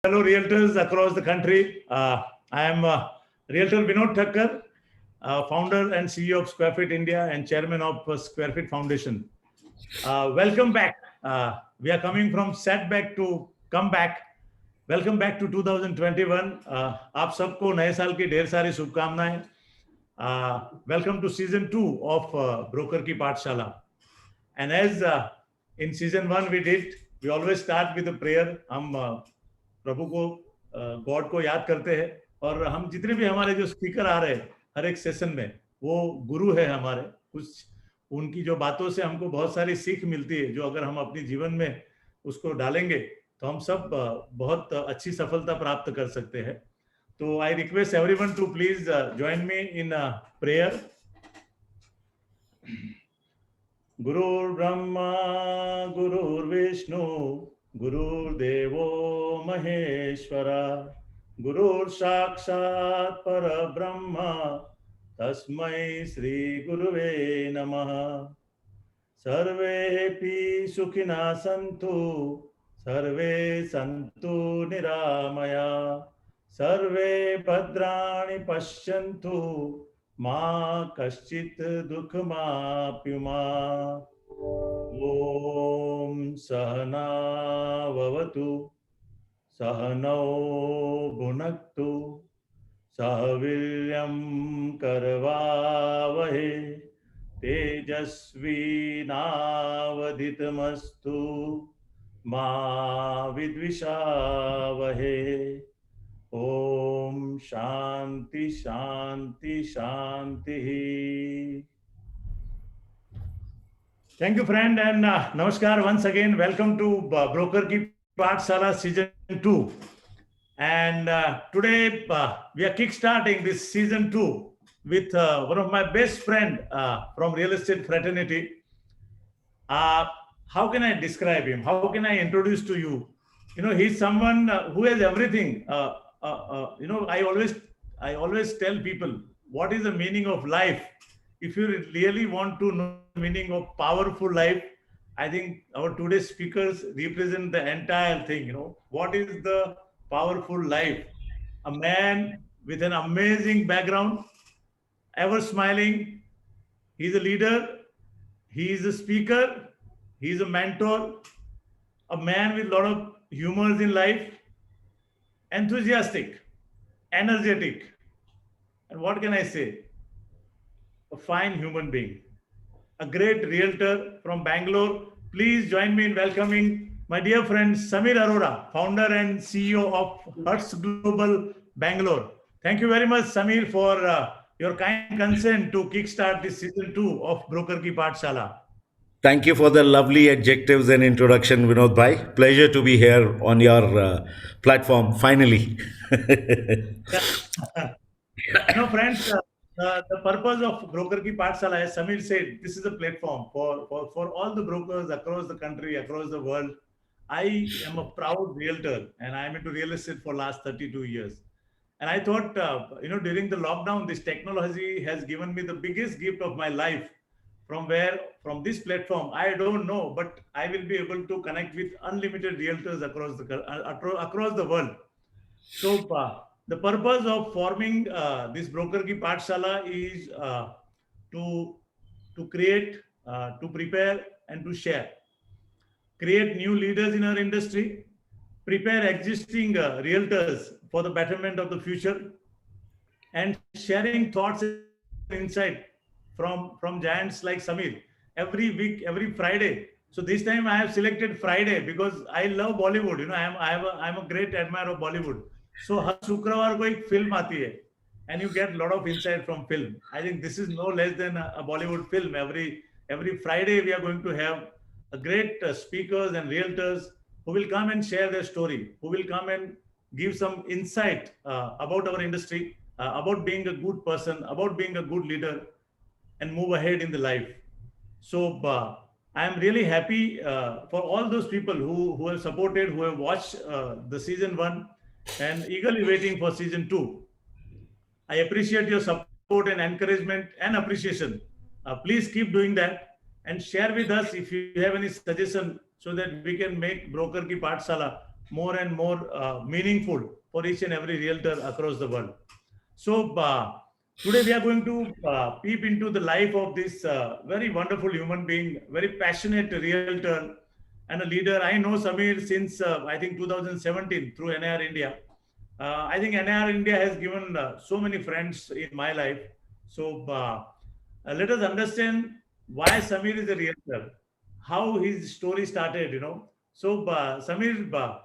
Fellow realtors across the country. I am Realtor Vinod Thakkar, founder and CEO of Square Feet India and chairman of Square Feet Foundation. Welcome back. We are coming from setback to comeback. Welcome back to 2021. आप सबको नए साल की ढेर सारी शुभकामनाएं. Welcome to season 2 of Broker की पाठशाला. And as in season 1 we always start with a prayer. हम प्रभु को, गॉड को याद करते हैं, और हम जितने भी हमारे जो स्पीकर आ रहे हैं हर एक सेशन में, वो गुरु है हमारे. कुछ उनकी जो बातों से हमको बहुत सारी सीख मिलती है, जो अगर हम अपने जीवन में उसको डालेंगे तो हम सब बहुत अच्छी सफलता प्राप्त कर सकते हैं. तो I request everyone to please join me in prayer. गुरुर्ब्रह्मा गुरुर्विष्णु गुरुर्देवो महेश्वरा गुरुर्साक्षात् परब्रह्म तस्मै श्री गुरुवे नमः. सर्वेऽपि सुखिनः सन्तु सर्वे सन्तु निरामया सर्वे भद्राणि पश्यन्तु मा कश्चित् दुःखमाप्नुयात्. ॐ सहना भवतु सहनौ भुनक्तु सह वीर्यं करवावहै तेजस्विनावधीतमस्तु मा विद्विषावहै. ओम शांति शांति शांति. Thank you, friend, and namaskar once again. Welcome to Broker Ki Pathshala season 2. And today we are kickstarting this season 2 with one of my best friend from real estate fraternity. How can I describe him? How can I introduce to you? You know, he's someone who has everything. I always tell people, what is the meaning of life? If you really want to know the meaning of powerful life, I think our today's speakers represent the entire thing. You know, what is the powerful life? A man with an amazing background, ever smiling. He's a leader. He is a speaker. He's a mentor. A man with a lot of humors in life. Enthusiastic, energetic, and what can I say? A fine human being, a great realtor from Bangalore. Please join me in welcoming my dear friend Samir Arora, founder and CEO of Hertz Global Bangalore. Thank you very much, Samir, for your kind consent to kickstart this season 2 of Broker Ki Pathshala. Thank you for the lovely adjectives and introduction, Vinod Bhai. Pleasure to be here on your platform, finally. Friends, the purpose of Broker Ki Pathshala, as Samir said, this is a platform for all the brokers across the country, across the world. I am a proud realtor, and I am into real estate for last 32 years. And I thought, during the lockdown, this technology has given me the biggest gift of my life. From this platform, I don't know, but I will be able to connect with unlimited realtors across the world. So the purpose of forming this Broker Ki Pathshala is to create, to prepare, and to share. Create new leaders in our industry, prepare existing realtors for the betterment of the future, and sharing thoughts and insight from giants like Samir every week, every Friday. So this time I have selected Friday because I love Bollywood. You know, I'm a great admirer of Bollywood. So हर शुक्रवार को एक film आती है, and you get a lot of insight from film. I think this is no less than a Bollywood film. Every Friday we are going to have a great speakers and realtors who will come and share their story, who will come and give some insight about our industry, about being a good person, about being a good leader, and move ahead in the life. So I am really happy for all those people who have supported, who have watched the season 1 and eagerly waiting for season 2. I appreciate your support and encouragement and appreciation. Please keep doing that and share with us if you have any suggestion so that we can make Broker Ki Pathshala more and more meaningful for each and every realtor across the world. So today we are going to peep into the life of this very wonderful human being, very passionate realtor and a leader. I know Samir since I think 2017 through NIR India. I think NIR India has given so many friends in my life. So let us understand why Samir is a realtor, how his story started, you know. So Samir,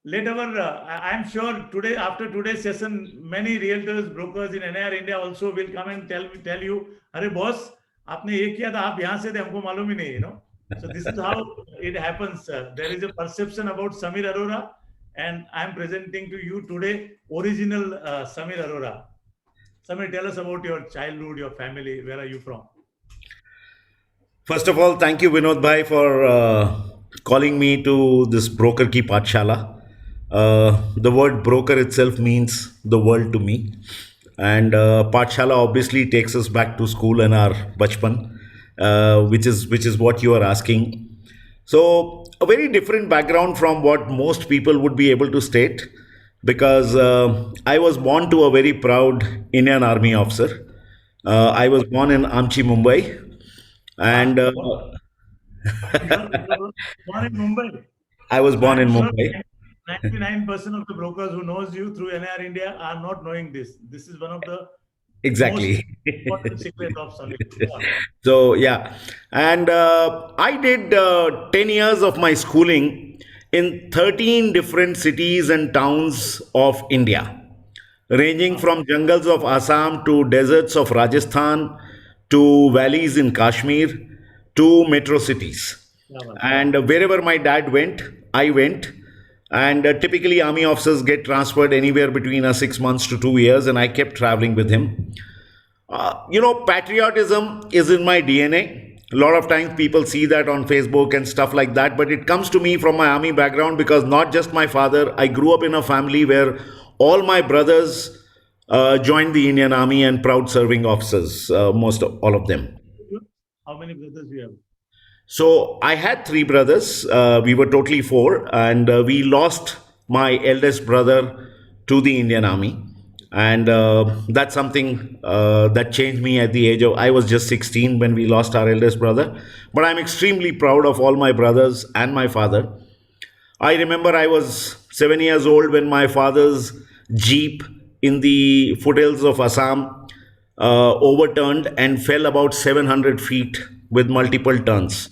let our, I'm sure today, after today's session, many realtors, brokers in NIR India also will come and tell you, अरे boss, आपने ये किया था, आप यहाँ से थे, हमको मालूम ही नहीं, you know. So this is how it happens. There is a perception about Samir Arora, and I'm presenting to you today original Samir Arora. Samir, tell us about your childhood, your family. Where are you from? First of all, thank you, Vinod Bhai, for calling me to this Broker Ki Pathshala. The word broker itself means the world to me. And Pathshala obviously takes us back to school and our bachpan, which is what you are asking. So, a very different background from what most people would be able to state, because I was born to a very proud Indian Army officer. I was born in Amchi, Mumbai, and You're born in Mumbai. I was born I'm in sure Mumbai. 99% of the brokers who knows you through NIR India are not knowing this. This is one of the most Exactly. important secret of Samir. Yeah. So yeah, and I did 10 years of my schooling in 13 different cities and towns of India, ranging Wow. from jungles of Assam to deserts of Rajasthan to valleys in Kashmir to metro cities. Yeah, man. And wherever my dad went, I went. And typically, army officers get transferred anywhere between 6 months to 2 years, and I kept traveling with him. Patriotism is in my DNA. A lot of times people see that on Facebook and stuff like that, but it comes to me from my army background, because not just my father, I grew up in a family where all my brothers joined the Indian Army and proud serving officers, most of all of them. How many brothers you have? So I had three brothers. We were totally four, and we lost my eldest brother to the Indian Army, and that's something that changed me at the age of. I was just 16 when we lost our eldest brother, but I'm extremely proud of all my brothers and my father. I remember I was 7 years old when my father's jeep in the foothills of Assam overturned and fell about 700 feet with multiple turns.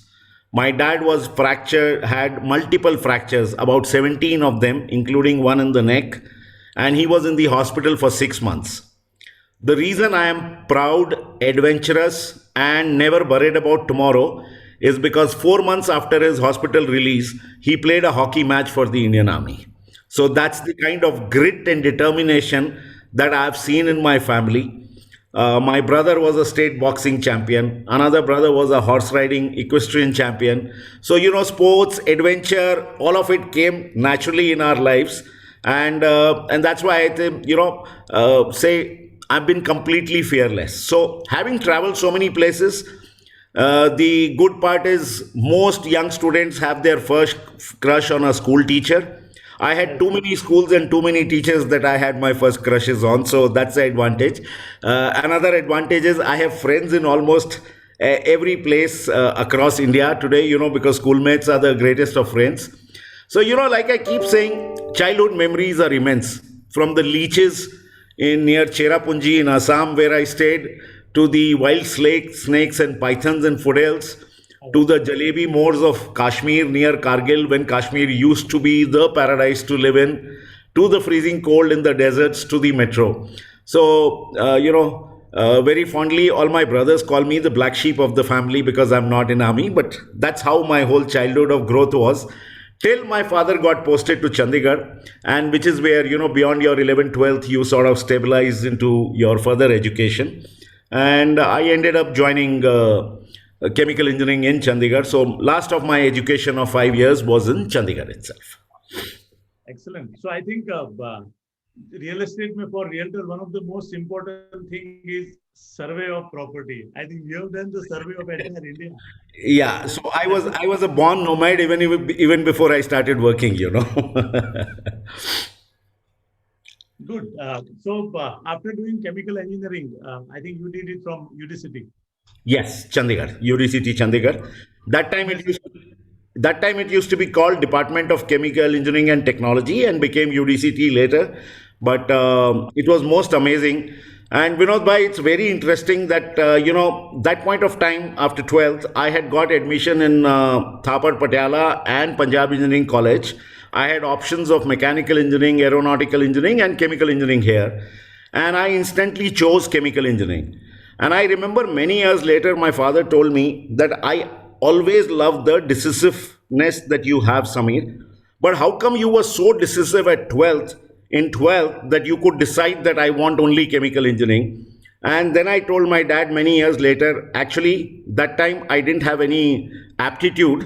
My dad was fractured, had multiple fractures, about 17 of them, including one in the neck, and he was in the hospital for 6 months. The reason I am proud, adventurous, and never worried about tomorrow is because 4 months after his hospital release, he played a hockey match for the Indian Army. So that's the kind of grit and determination that I've seen in my family. My brother was a state boxing champion. Another brother was a horse riding equestrian champion. So, sports, adventure, all of it came naturally in our lives. And that's why I think, say I've been completely fearless. So, having traveled so many places, the good part is most young students have their first crush on a school teacher. I had Yes. too many schools and too many teachers that I had my first crushes on, so that's the advantage. Another advantage is I have friends in almost every place across India today, because schoolmates are the greatest of friends. So, like I keep saying, childhood memories are immense. From the leeches in near Cherrapunji in Assam, where I stayed, to the wild snakes and pythons and foothills, to the jalebi moors of Kashmir near Kargil, when Kashmir used to be the paradise to live in, to the freezing cold in the deserts, to the metro. So, very fondly, all my brothers call me the black sheep of the family because I'm not in army, but that's how my whole childhood of growth was. Till my father got posted to Chandigarh, and which is where, beyond your 11th, 12th, you sort of stabilize into your further education. And I ended up joining chemical engineering in Chandigarh. So, last of my education of 5 years was in Chandigarh itself. Excellent. So I think real estate mein for realtor, one of the most important thing is survey of property. I think you have done the survey of entire India. Yeah, That, so that was I was a born nomad even before I started working, you know. good. After doing chemical engineering, I think you did it from UDCity. Yes, Chandigarh, UDCT Chandigarh. That time it Yes. used that time it used to be called Department of Chemical Engineering and Technology and became UDCT later. But it was most amazing. And Vinod Bhai, it's very interesting that that point of time after 12th, I had got admission in Thapar Patiala and Punjab Engineering College. I had options of mechanical engineering, aeronautical engineering, and chemical engineering here. And I instantly chose chemical engineering. And I remember many years later, my father told me that I always loved the decisiveness that you have, Samir. But how come you were so decisive at 12th, in 12th, that you could decide that I want only chemical engineering? And then I told my dad many years later, actually, that time I didn't have any aptitude.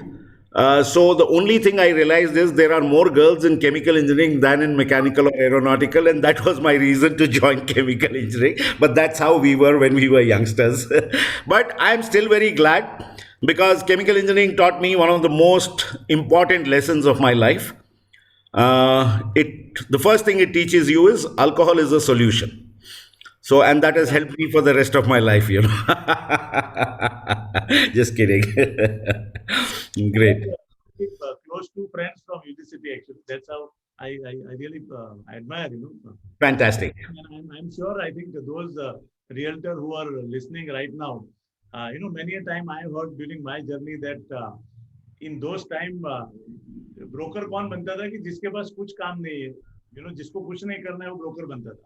So the only thing I realized is there are more girls in chemical engineering than in mechanical or aeronautical, and that was my reason to join chemical engineering. But that's how we were when we were youngsters. But I'm still very glad because chemical engineering taught me one of the most important lessons of my life. The first thing it teaches you is alcohol is a solution. So, and that has Yeah. helped me for the rest of my life, you know. Just kidding. I have Great. close to friends from UDCity actually. That's how I really admire, Fantastic. and I'm sure I think those realtor who are listening right now, many a time I heard during my journey that in those time broker कौन बनता था कि जिसके पास कुछ काम नहीं है, जिसको कुछ नहीं करना है वो broker बनता था.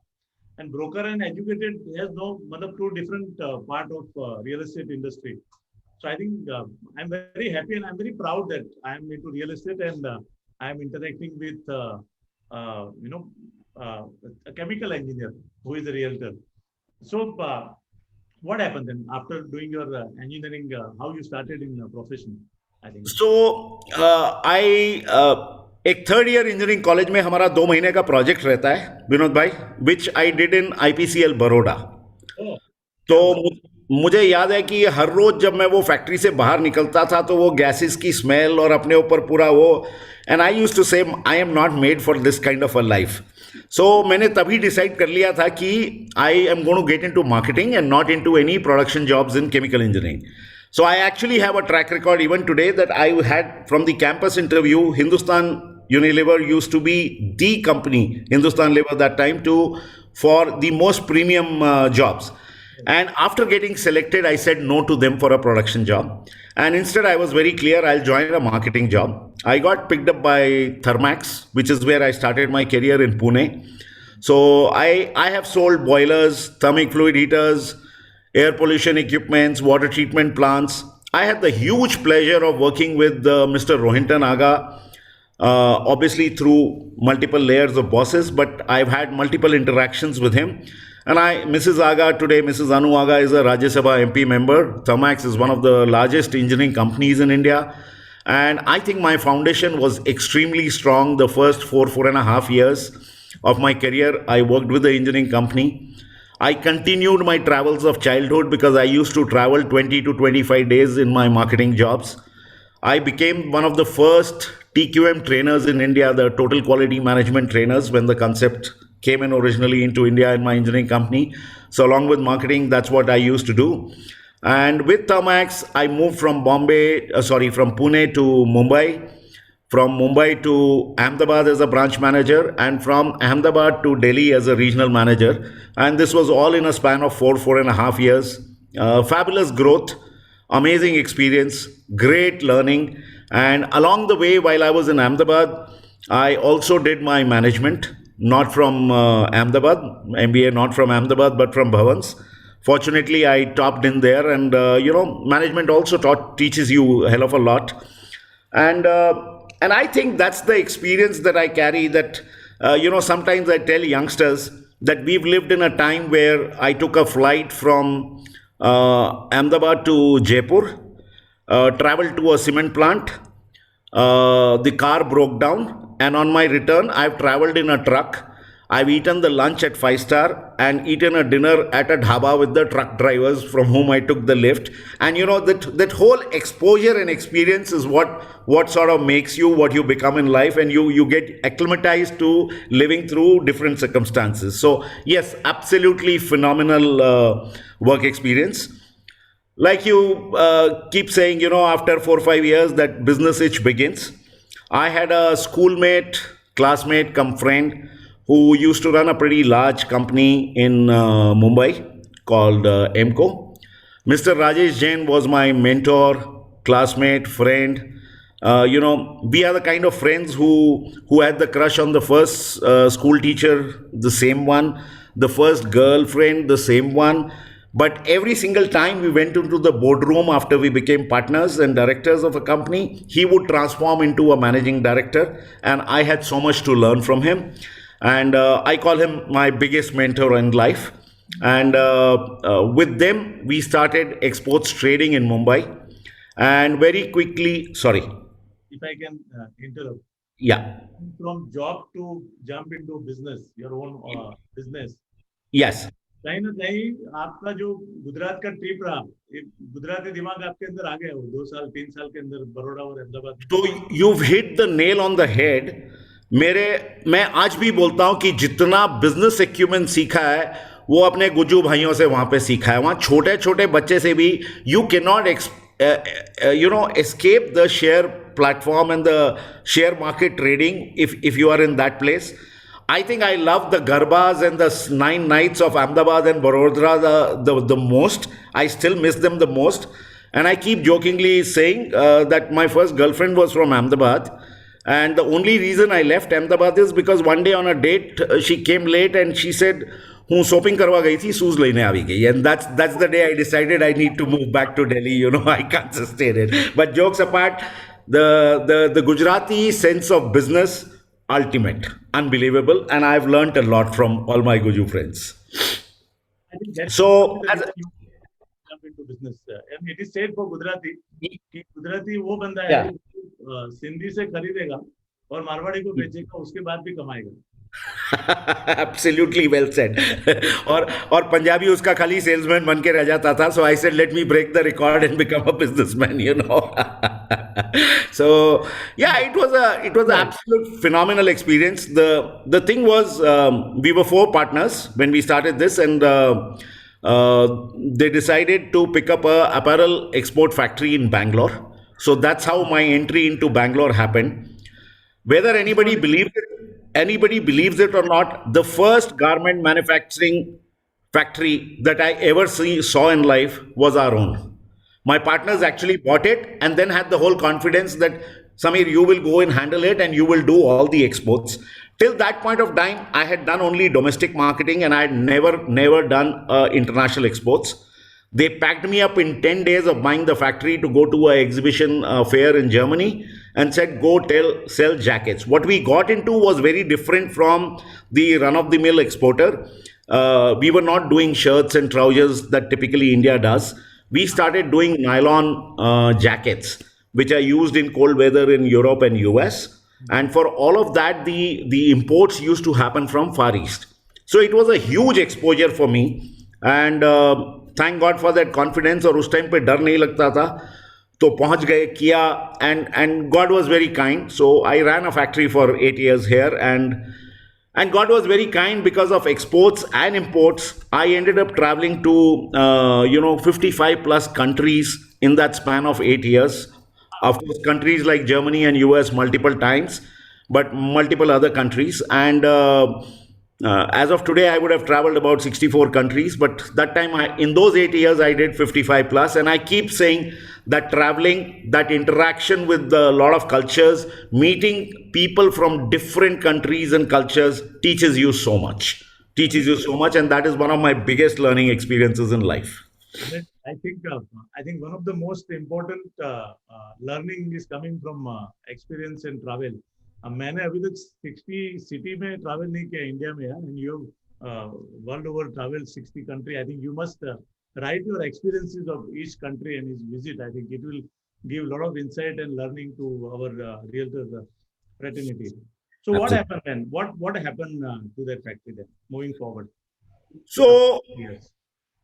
And broker and educated has no matlab two different part of real estate industry. So I think I'm very happy and I'm very proud that I'm into real estate and I'm interacting with uh, you know uh, a chemical engineer who is a realtor. So what happened then after doing your engineering? How you started in profession? I think. So I एक third year engineering college में हमारा 2 महीने का project रहता है विनोद भाई which I did in IPCL Baroda. Oh, तो क्या बात. मुझे याद है कि हर रोज जब मैं वो फैक्ट्री से बाहर निकलता था तो वो गैसेस की स्मेल और अपने ऊपर पूरा वो and I used to say I am not made for this kind of a life. So मैंने तभी डिसाइड कर लिया था कि I am going to get into marketing and not into any production jobs in chemical engineering. So I actually have a track record even today that I had from the campus interview. Hindustan Unilever used to be the company, Hindustan Lever that time, for the most premium jobs. And after getting selected, I said no to them for a production job. And instead, I was very clear I'll join a marketing job. I got picked up by Thermax, which is where I started my career in Pune. So I have sold boilers, thermic fluid heaters, air pollution equipments, water treatment plants. I had the huge pleasure of working with Mr. Rohinton Aga, obviously through multiple layers of bosses, but I've had multiple interactions with him. And Mrs. Aga today, Mrs. Anu Aga is a Rajya Sabha MP member. Thermax is one of the largest engineering companies in India. And I think my foundation was extremely strong the first 4.5 years of my career. I worked with the engineering company. I continued my travels of childhood because I used to travel 20 to 25 days in my marketing jobs. I became one of the first TQM trainers in India, the total quality management trainers, when the concept came in originally into India in my engineering company. So, along with marketing, that's what I used to do. And with Thermax, I moved from from Pune to Mumbai, from Mumbai to Ahmedabad as a branch manager, and from Ahmedabad to Delhi as a regional manager. And this was all in a span of 4.5 years. Fabulous growth, amazing experience, great learning. And along the way, while I was in Ahmedabad, I also did my management, not from Ahmedabad, MBA not from Ahmedabad, but from Bhavans. Fortunately, I topped in there, and management also teaches you a hell of a lot. And I think that's the experience that I carry. That sometimes I tell youngsters that we've lived in a time where I took a flight from Ahmedabad to Jaipur, traveled to a cement plant. The car broke down, and on my return, I've traveled in a truck. I've eaten the lunch at Five Star and eaten a dinner at a dhaba with the truck drivers from whom I took the lift. And that whole exposure and experience is what sort of makes you what you become in life, and you get acclimatized to living through different circumstances. So yes, absolutely phenomenal work experience. Like you keep saying, after 4 or 5 years, that business itch begins. I had a schoolmate, classmate, come friend who used to run a pretty large company in Mumbai called Emco. Mr. Rajesh Jain was my mentor, classmate, friend. We are the kind of friends who had the crush on the first school teacher, the same one, the first girlfriend, the same one. But every single time we went into the boardroom after we became partners and directors of a company, he would transform into a managing director, and I had so much to learn from him. And I call him my biggest mentor in life. And with them, we started exports trading in Mumbai. And very quickly, sorry, If I can interrupt, yeah, from job to jump into business, your own business, yes. कहीं ना कहीं आपका जो गुजरात का trip रहा, एक गुजराती दिमाग आपके अंदर आ गया, वो 2 साल 3 साल के अंदर बड़ौदा और अहमदाबाद में। तो you've hit the nail on the head. मैं आज भी बोलता हूं कि जितना बिजनेस एक्यूमेंट सीखा है वो अपने गुज्जू भाइयों से वहां पे सीखा है. वहां छोटे छोटे बच्चे से भी you can not escape the share platform and the share market trading if you are in that place. I think I love the Garbas and the 9 nights of Ahmedabad and Barodara the most. I still miss them the most. And I keep jokingly saying that my first girlfriend was from Ahmedabad. And the only reason I left Ahmedabad is because one day on a date, she came late and she said, હું shopping કરવા ગઈ હતી, shoes લઈને આવી ગઈ. And that's the day I decided I need to move back to Delhi. I can't sustain it. But jokes apart, the Gujarati sense of business, ultimate, unbelievable, and I've learnt a lot from all my Guju friends. I think that's So, the as reason you jump into business. And it is said for Gujarati कि गुजराती वो बंदा है yeah, जो सिंधी से खरीदेगा और मारवाड़ी को बेचेगा, उसके बाद भी कमाएगा. absolutely well said. और पंजाबी उसका खाली सेल्समैन बन के रह जाता था. So I said, let me break the record and become a businessman. So yeah, it was an absolute phenomenal experience. The thing was, we were 4 partners when we started this, and they decided to pick up a apparel export factory in Bangalore. So that's how my entry into Bangalore happened. Whether anybody believes it or not, the first garment manufacturing factory that I ever saw in life was our own. My partners actually bought it and then had the whole confidence that, Samir, you will go and handle it and you will do all the exports. Till that point of time, I had done only domestic marketing and I had never done international exports. They packed me up in 10 days of buying the factory to go to an exhibition fair in Germany and said, go sell jackets. What we got into was very different from the run-of-the-mill exporter. We were not doing shirts and trousers that typically India does. We started doing nylon jackets, which are used in cold weather in Europe and US. And for all of that, the imports used to happen from Far East. So it was a huge exposure for me. And thank God for that confidence. और उस time पे डर नहीं लगता था, तो पहुंच गए, किया, and God was very kind. So I ran a factory for 8 years here, and God was very kind because of exports and imports. I ended up traveling to 55 plus countries in that span of 8 years. Of course, countries like Germany and US multiple times, but multiple other countries. And as of today, I would have traveled about 64 countries, but that time, in those 8 years, I did 55 plus. And I keep saying that traveling, that interaction with a lot of cultures, meeting people from different countries and cultures teaches you so much. Teaches you so much, and that is one of my biggest learning experiences in life. I think one of the most important learning is coming from experience and travel. मैंने अभी तक 60 city में travel नहीं किया India में, and you world over travel 60 country. I think you must write your experiences of each country and each visit. I think it will give a lot of insight and learning to our realtor fraternity. So what Absolutely. happened then? What happened to that factory then? Moving forward, after So years.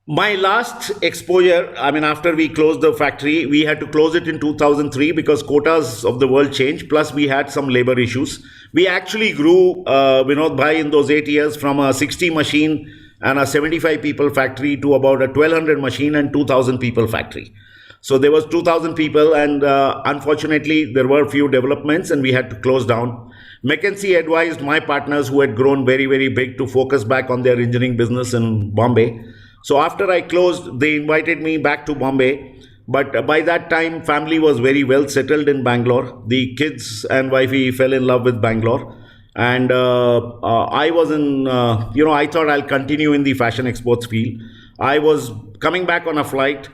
my last exposure, I mean, after we closed the factory, we had to close it in 2003 because quotas of the world changed. Plus, we had some labor issues. We actually grew, Vinod Bhai, in those 8 years from a 60 machine and a 75 people factory to about a 1200 machine and 2000 people factory. So there was 2000 people, and unfortunately, there were few developments, and we had to close down. McKinsey advised my partners, who had grown very, very big, to focus back on their engineering business in Bombay. So after I closed, they invited me back to Bombay. But by that time, family was very well settled in Bangalore. The kids and wifey fell in love with Bangalore. And I was in, I thought I'll continue in the fashion exports field. I was coming back on a flight,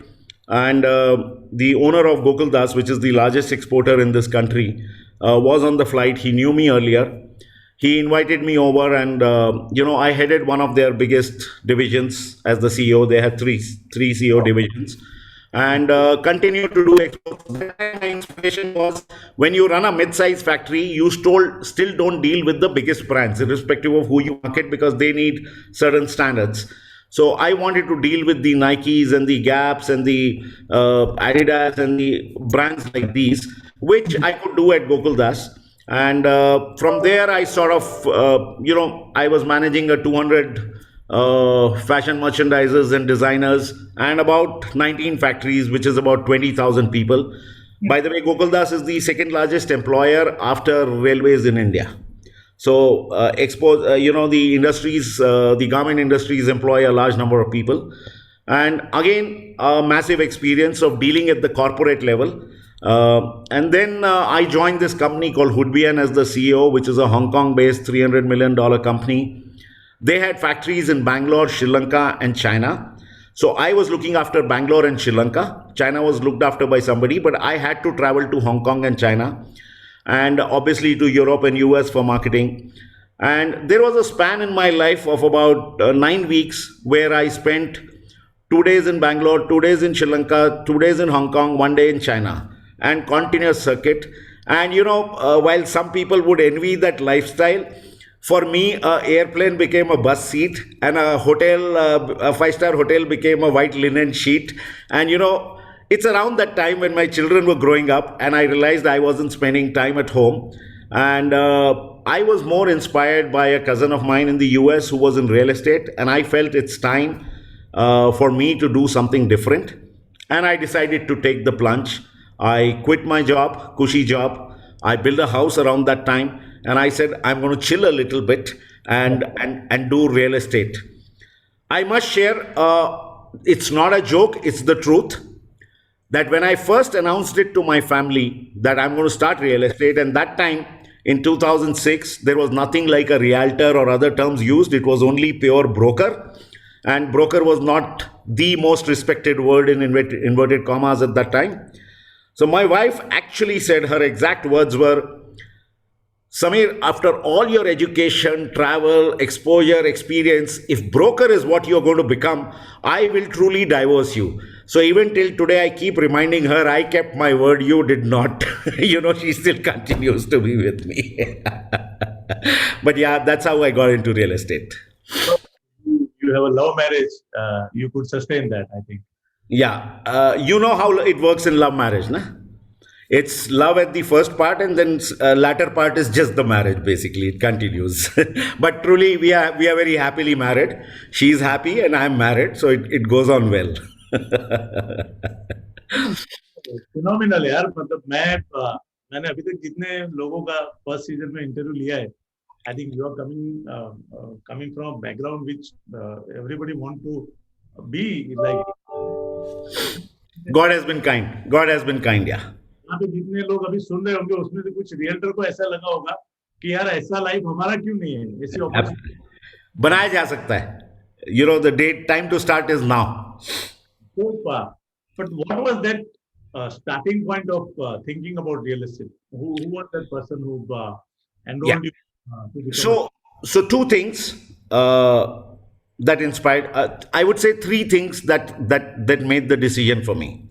and the owner of Gokul Das, which is the largest exporter in this country, was on the flight. He knew me earlier. He invited me over, and I headed one of their biggest divisions as the CEO. They had three CEO divisions, and continued to do exports. That time my inspiration was, when you run a mid-size factory, you still don't deal with the biggest brands, irrespective of who you market, because they need certain standards. So I wanted to deal with the Nikes and the Gaps and the Adidas and the brands like these, which I could do at Gokul Das. And from there, I sort of, I was managing a 200 fashion merchandisers and designers, and about 19 factories, which is about 20,000 people. By the way, Gokul Das is the second largest employer after railways in India. So, the industries, the garment industries employ a large number of people. And again, a massive experience of dealing at the corporate level. And then I joined this company called Hoodbian as the CEO, which is a Hong Kong based $300 million company. They had factories in Bangalore, Sri Lanka, and China. So I was looking after Bangalore and Sri Lanka. China was looked after by somebody, but I had to travel to Hong Kong and China, and obviously to Europe and US for marketing. And there was a span in my life of about 9 weeks where I spent 2 days in Bangalore, 2 days in Sri Lanka, 2 days in Hong Kong, 1 day in China, and continuous circuit. And while some people would envy that lifestyle, for me, a airplane became a bus seat, and a hotel, a five-star hotel, became a white linen sheet. And it's around that time when my children were growing up, and I realized I wasn't spending time at home. And I was more inspired by a cousin of mine in the US who was in real estate, and I felt it's time for me to do something different. And I decided to take the plunge. I quit my job, cushy job. I built a house around that time, and I said, I'm going to chill a little bit and do real estate. I must share, it's not a joke, it's the truth, that when I first announced it to my family that I'm going to start real estate, and that time in 2006, there was nothing like a realtor or other terms used. It was only pure broker. And broker was not the most respected word in inverted commas at that time. So my wife actually said, her exact words were, Samir, after all your education, travel, exposure, experience, if broker is what you're going to become, I will truly divorce you. So even till today, I keep reminding her, I kept my word, you did not. She still continues to be with me. But yeah, that's how I got into real estate. You have a love marriage. You could sustain that, I think. Yeah. You know how it works in love marriage, na? It's love at the first part, and then latter part is just the marriage. Basically, it continues. But truly, we are very happily married. She's happy, and I'm married, so it goes on well. Phenomenal यार, मतलब मैंने अभी तक जितने लोगों का first season में interview लिया है, I think you are coming from background which everybody want to be like. God has been kind. God has been kind, yeah. यहाँ पे जितने लोग अभी सुन रहे होंगे, उसमें से कुछ रियल्टर को ऐसा लगा होगा कि यार ऐसा लाइफ हमारा क्यों नहीं है, ऐसी अपॉर्चुनिटी बनाया जा सकता है. The date, time to start is now. But what was that starting point of thinking about real estate? Who was that person who enrolled you to become? So two things that inspired. I would say three things that made the decision for me.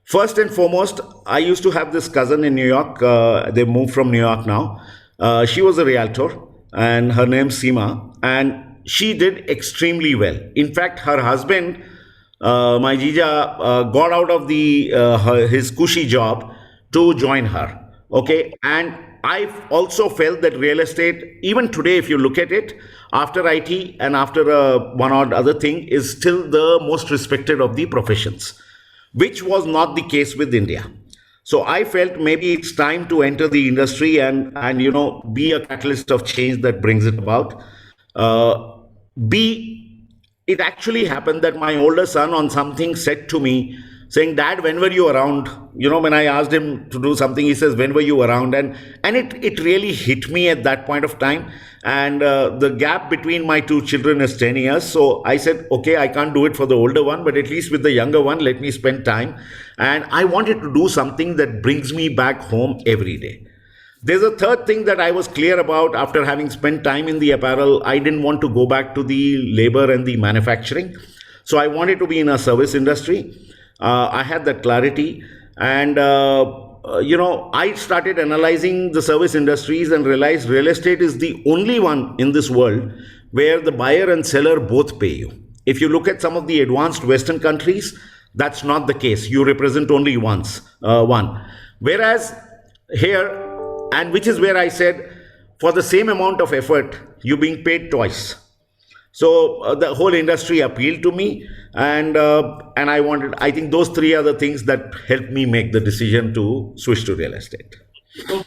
First and foremost, I used to have this cousin in New York. They moved from New York now. She was a realtor, and her name's Seema, and she did extremely well. In fact, her husband, my Jija, got out of his cushy job to join her. Okay, and I also felt that real estate, even today, if you look at it, after IT and after one or other thing, is still the most respected of the professions, which was not the case with India. So I felt maybe it's time to enter the industry and be a catalyst of change that brings it about. Uh, B, it actually happened that my older son on something said to me, saying, "Dad, when were you around?" When I asked him to do something, he says, "When were you around?" And it really hit me at that point of time. And the gap between my two children is 10 years. So I said, okay, I can't do it for the older one, but at least with the younger one, let me spend time. And I wanted to do something that brings me back home every day. There's a third thing that I was clear about after having spent time in the apparel. I didn't want to go back to the labor and the manufacturing. So I wanted to be in a service industry. I had that clarity. And, I started analyzing the service industries and realized real estate is the only one in this world where the buyer and seller both pay you. If you look at some of the advanced Western countries, that's not the case. You represent only one. Whereas here, and which is where I said, for the same amount of effort, you're being paid twice. So the whole industry appealed to me, and I think those three are the things that helped me make the decision to switch to real estate. So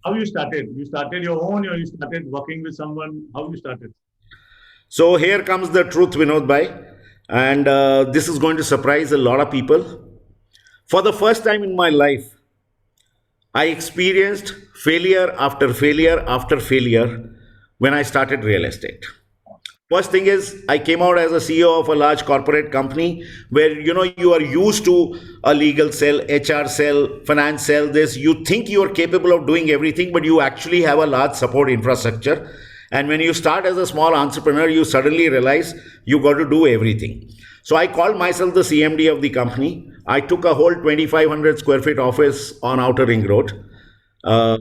how you started? You started your own, or you started working with someone? How you started? So here comes the truth, Vinod Bhai, and this is going to surprise a lot of people. For the first time in my life, I experienced failure after failure after failure when I started real estate. First thing is, I came out as a CEO of a large corporate company where you are used to a legal cell, HR cell, finance cell. This, you think you are capable of doing everything, but you actually have a large support infrastructure. And when you start as a small entrepreneur, you suddenly realize you got to do everything. So I called myself the CMD of the company. I took a whole 2,500 square feet office on Outer Ring Road. Uh,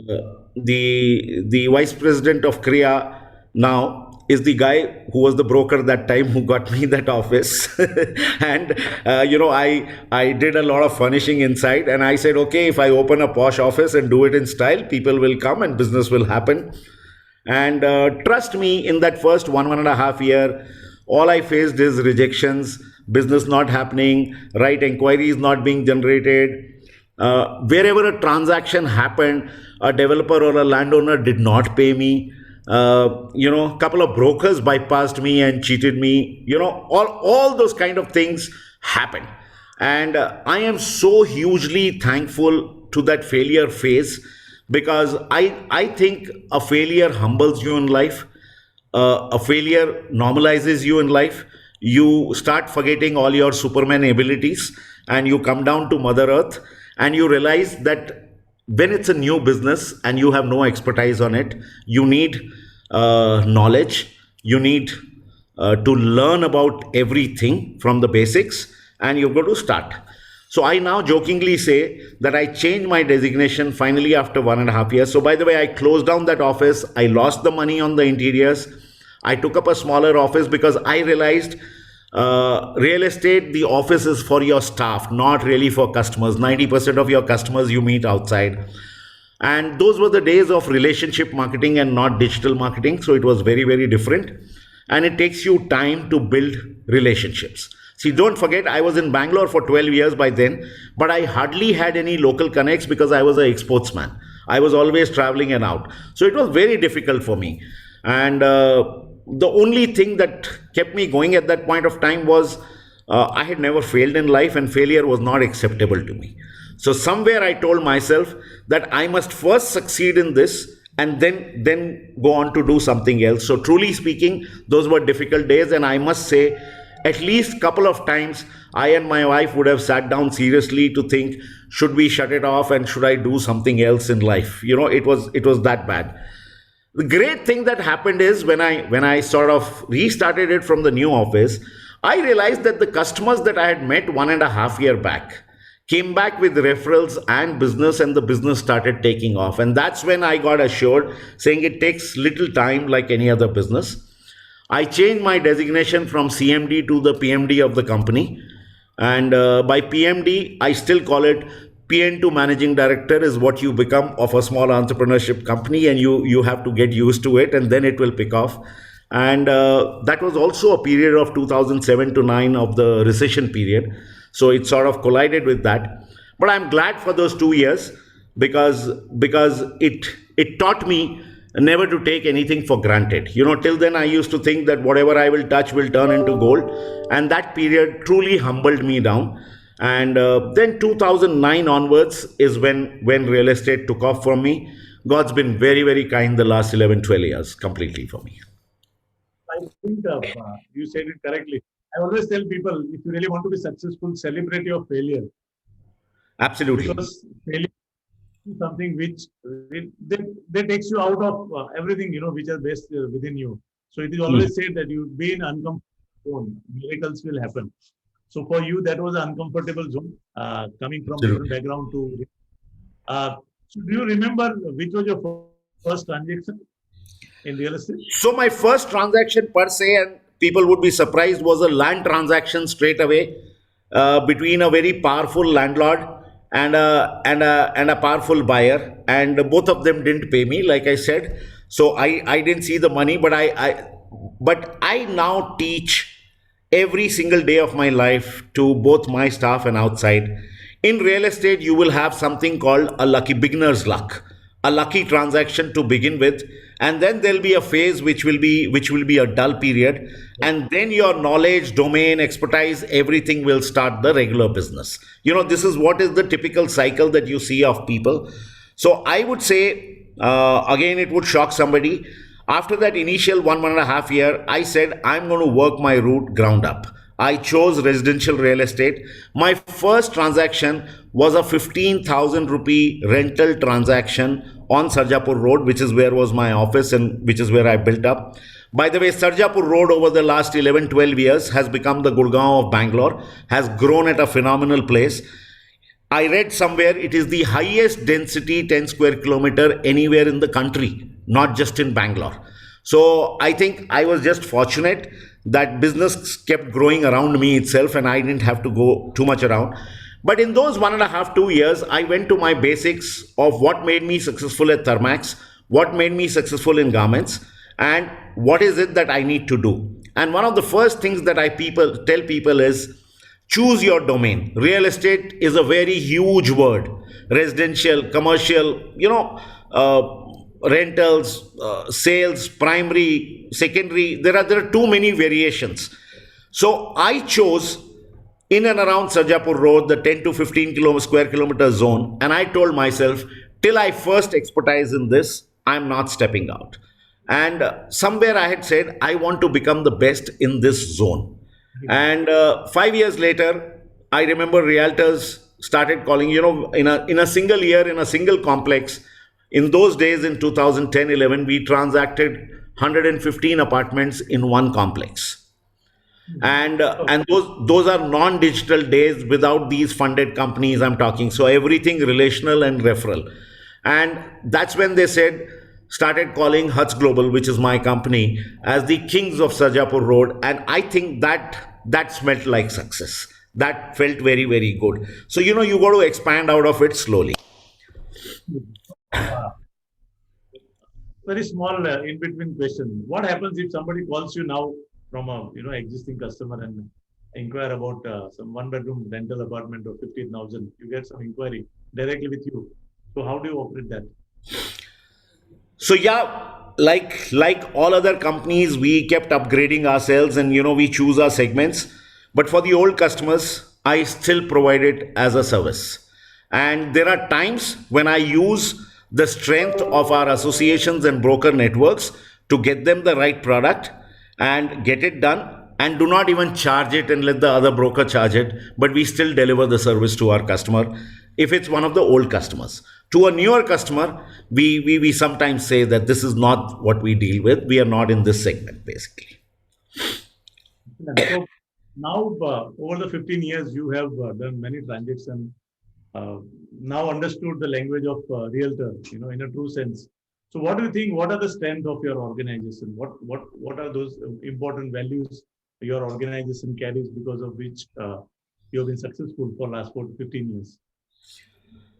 the vice president of Kriya now is the guy who was the broker that time who got me that office. And I did a lot of furnishing inside, and I said, okay, if I open a posh office and do it in style, people will come and business will happen. And trust me, in that first 1.5 year, all I faced is rejections, business not happening, right inquiries not being generated. Wherever a transaction happened, a developer or a landowner did not pay me. A couple of brokers bypassed me and cheated me. All those kind of things happen. And I am so hugely thankful to that failure phase, because I think a failure humbles you in life. A failure normalizes you in life. You start forgetting all your Superman abilities and you come down to Mother Earth, and you realize that when it's a new business and you have no expertise on it, you need knowledge, you need to learn about everything from the basics, and you've got to start. So I now jokingly say that I changed my designation finally after 1.5 years. So by the way, I closed down that office. I lost the money on the interiors. I took up a smaller office because I realized real estate, the office is for your staff, not really for customers. 90% of your customers you meet outside. And those were the days of relationship marketing and not digital marketing. So it was very, very different. And it takes you time to build relationships. See, don't forget, I was in Bangalore for 12 years by then, but I hardly had any local connects because I was an exportsman. I was always traveling and out. So it was very difficult for me. And the only thing that kept me going at that point of time was I had never failed in life, and failure was not acceptable to me. So somewhere I told myself that I must first succeed in this and then go on to do something else. So truly speaking, those were difficult days, and I must say, at least a couple of times, I and my wife would have sat down seriously to think, should we shut it off and should I do something else in life? It was that bad. The great thing that happened is when I sort of restarted it from the new office, I realized that the customers that I had met 1.5 years back came back with referrals and business, and the business started taking off. And that's when I got assured, saying it takes little time like any other business. I changed my designation from CMD to the PMD of the company. And by PMD, I still call it PN2 Managing Director is what you become of a small entrepreneurship company, and you have to get used to it, and then it will pick off. And that was also a period of 2007 to 9 of the recession period. So it sort of collided with that. But I'm glad for those 2 years, because it taught me never to take anything for granted. Till then I used to think that whatever I will touch will turn into gold, and that period truly humbled me down. And then 2009 onwards is when real estate took off for me. God's been very, very kind the last 11, 12 years completely for me. I think you said it correctly. I always tell people, if you really want to be successful, celebrate your failure, Absolutely. because failure is something which that takes you out of everything which are best within you. So it is always said that you be in uncomfortable zone, miracles will happen. So for you, that was an uncomfortable zone, coming from different Absolutely. background to. Uh, so do you remember which was your first transaction in real estate? So my first transaction per se, and people would be surprised, was a land transaction straight away between a very powerful landlord and a powerful buyer, and both of them didn't pay me, like I said. So I didn't see the money, but I now teach every single day of my life to both my staff and outside. In real estate, you will have something called a lucky beginner's luck, a lucky transaction to begin with, and then there'll be a phase which will be a dull period, and then your knowledge, domain, expertise, everything will start the regular business. This is what is the typical cycle that you see of people. So I would say, again, it would shock somebody. After that initial 1.5 year, I said, I'm going to work my route ground up. I chose residential real estate. My first transaction was a 15,000 rupee rental transaction on Sarjapur Road, which is where was my office and which is where I built up. By the way, Sarjapur Road over the last 11, 12 years has become the Gurgaon of Bangalore, has grown at a phenomenal place. I read somewhere it is the highest density 10 square kilometer anywhere in the country, not just in Bangalore. So I think I was just fortunate that business kept growing around me itself and I didn't have to go too much around. But in those 1.5, 2 years, I went to my basics of what made me successful at Thermax, what made me successful in garments, and what is it that I need to do. And one of the first things that I tell people is, choose your domain. Real estate is a very huge word. Residential, commercial, rentals, sales, primary, secondary. There are too many variations. So I chose in and around Sarjapur Road, the 10 to 15 square kilometer zone, and I told myself, till I first expertise in this, I'm not stepping out. And somewhere I had said, I want to become the best in this zone. And 5 years later, I remember realtors started calling, in a single year, in a single complex. In those days, in 2010, 11, we transacted 115 apartments in one complex. And those are non-digital days without these funded companies I'm talking. So everything relational and referral. And that's when they started calling Huts Global, which is my company, as the kings of Sarjapur Road. And I think that smelt like success. That felt very, very good. So, you got to expand out of it slowly. Uh, Very small in between question. What happens if somebody calls you now from a existing customer and inquire about some one bedroom rental apartment of 15,000? You get some inquiry directly with you. So how do you operate that? So yeah, like all other companies, we kept upgrading ourselves, and we choose our segments. But for the old customers, I still provide it as a service. And there are times when I use the strength of our associations and broker networks to get them the right product and get it done, and do not even charge it and let the other broker charge it, but we still deliver the service to our customer if it's one of the old customers. To a newer customer, we sometimes say that this is not what we deal with. We are not in this segment, basically. Excellent. So now, over the 15 years, you have done many transactions. now understood the language of realtor, in a true sense. So, what do you think? What are the strength of your organization? What are those important values your organization carries because of which you have been successful for last 15 years?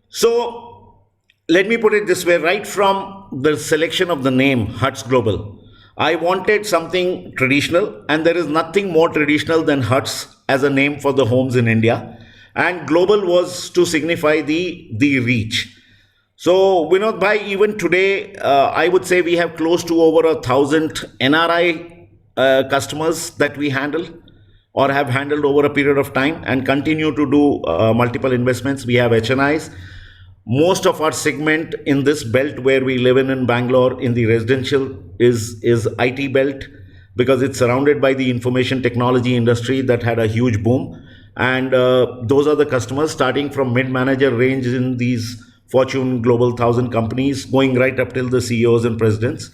So let me put it this way, right from the selection of the name Huts Global, I wanted something traditional, and there is nothing more traditional than Huts as a name for the homes in India. And global was to signify the reach. So, Vinod Bhai, even today, I would say we have close to over 1,000 NRI customers that we handle or have handled over a period of time and continue to do multiple investments. We have HNIs. Most of our segment in this belt where we live in Bangalore in the residential is IT belt because it's surrounded by the information technology industry that had a huge boom. And those are the customers starting from mid-manager range in these Fortune Global 1,000 companies, going right up till the CEOs and presidents.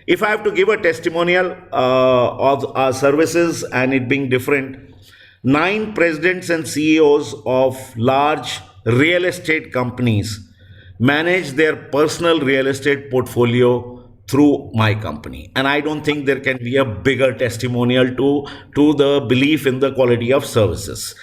If I have to give a testimonial of our services and it being different, 9 presidents and CEOs of large real estate companies manage their personal real estate portfolio through my company, and I don't think there can be a bigger testimonial to the belief in the quality of services,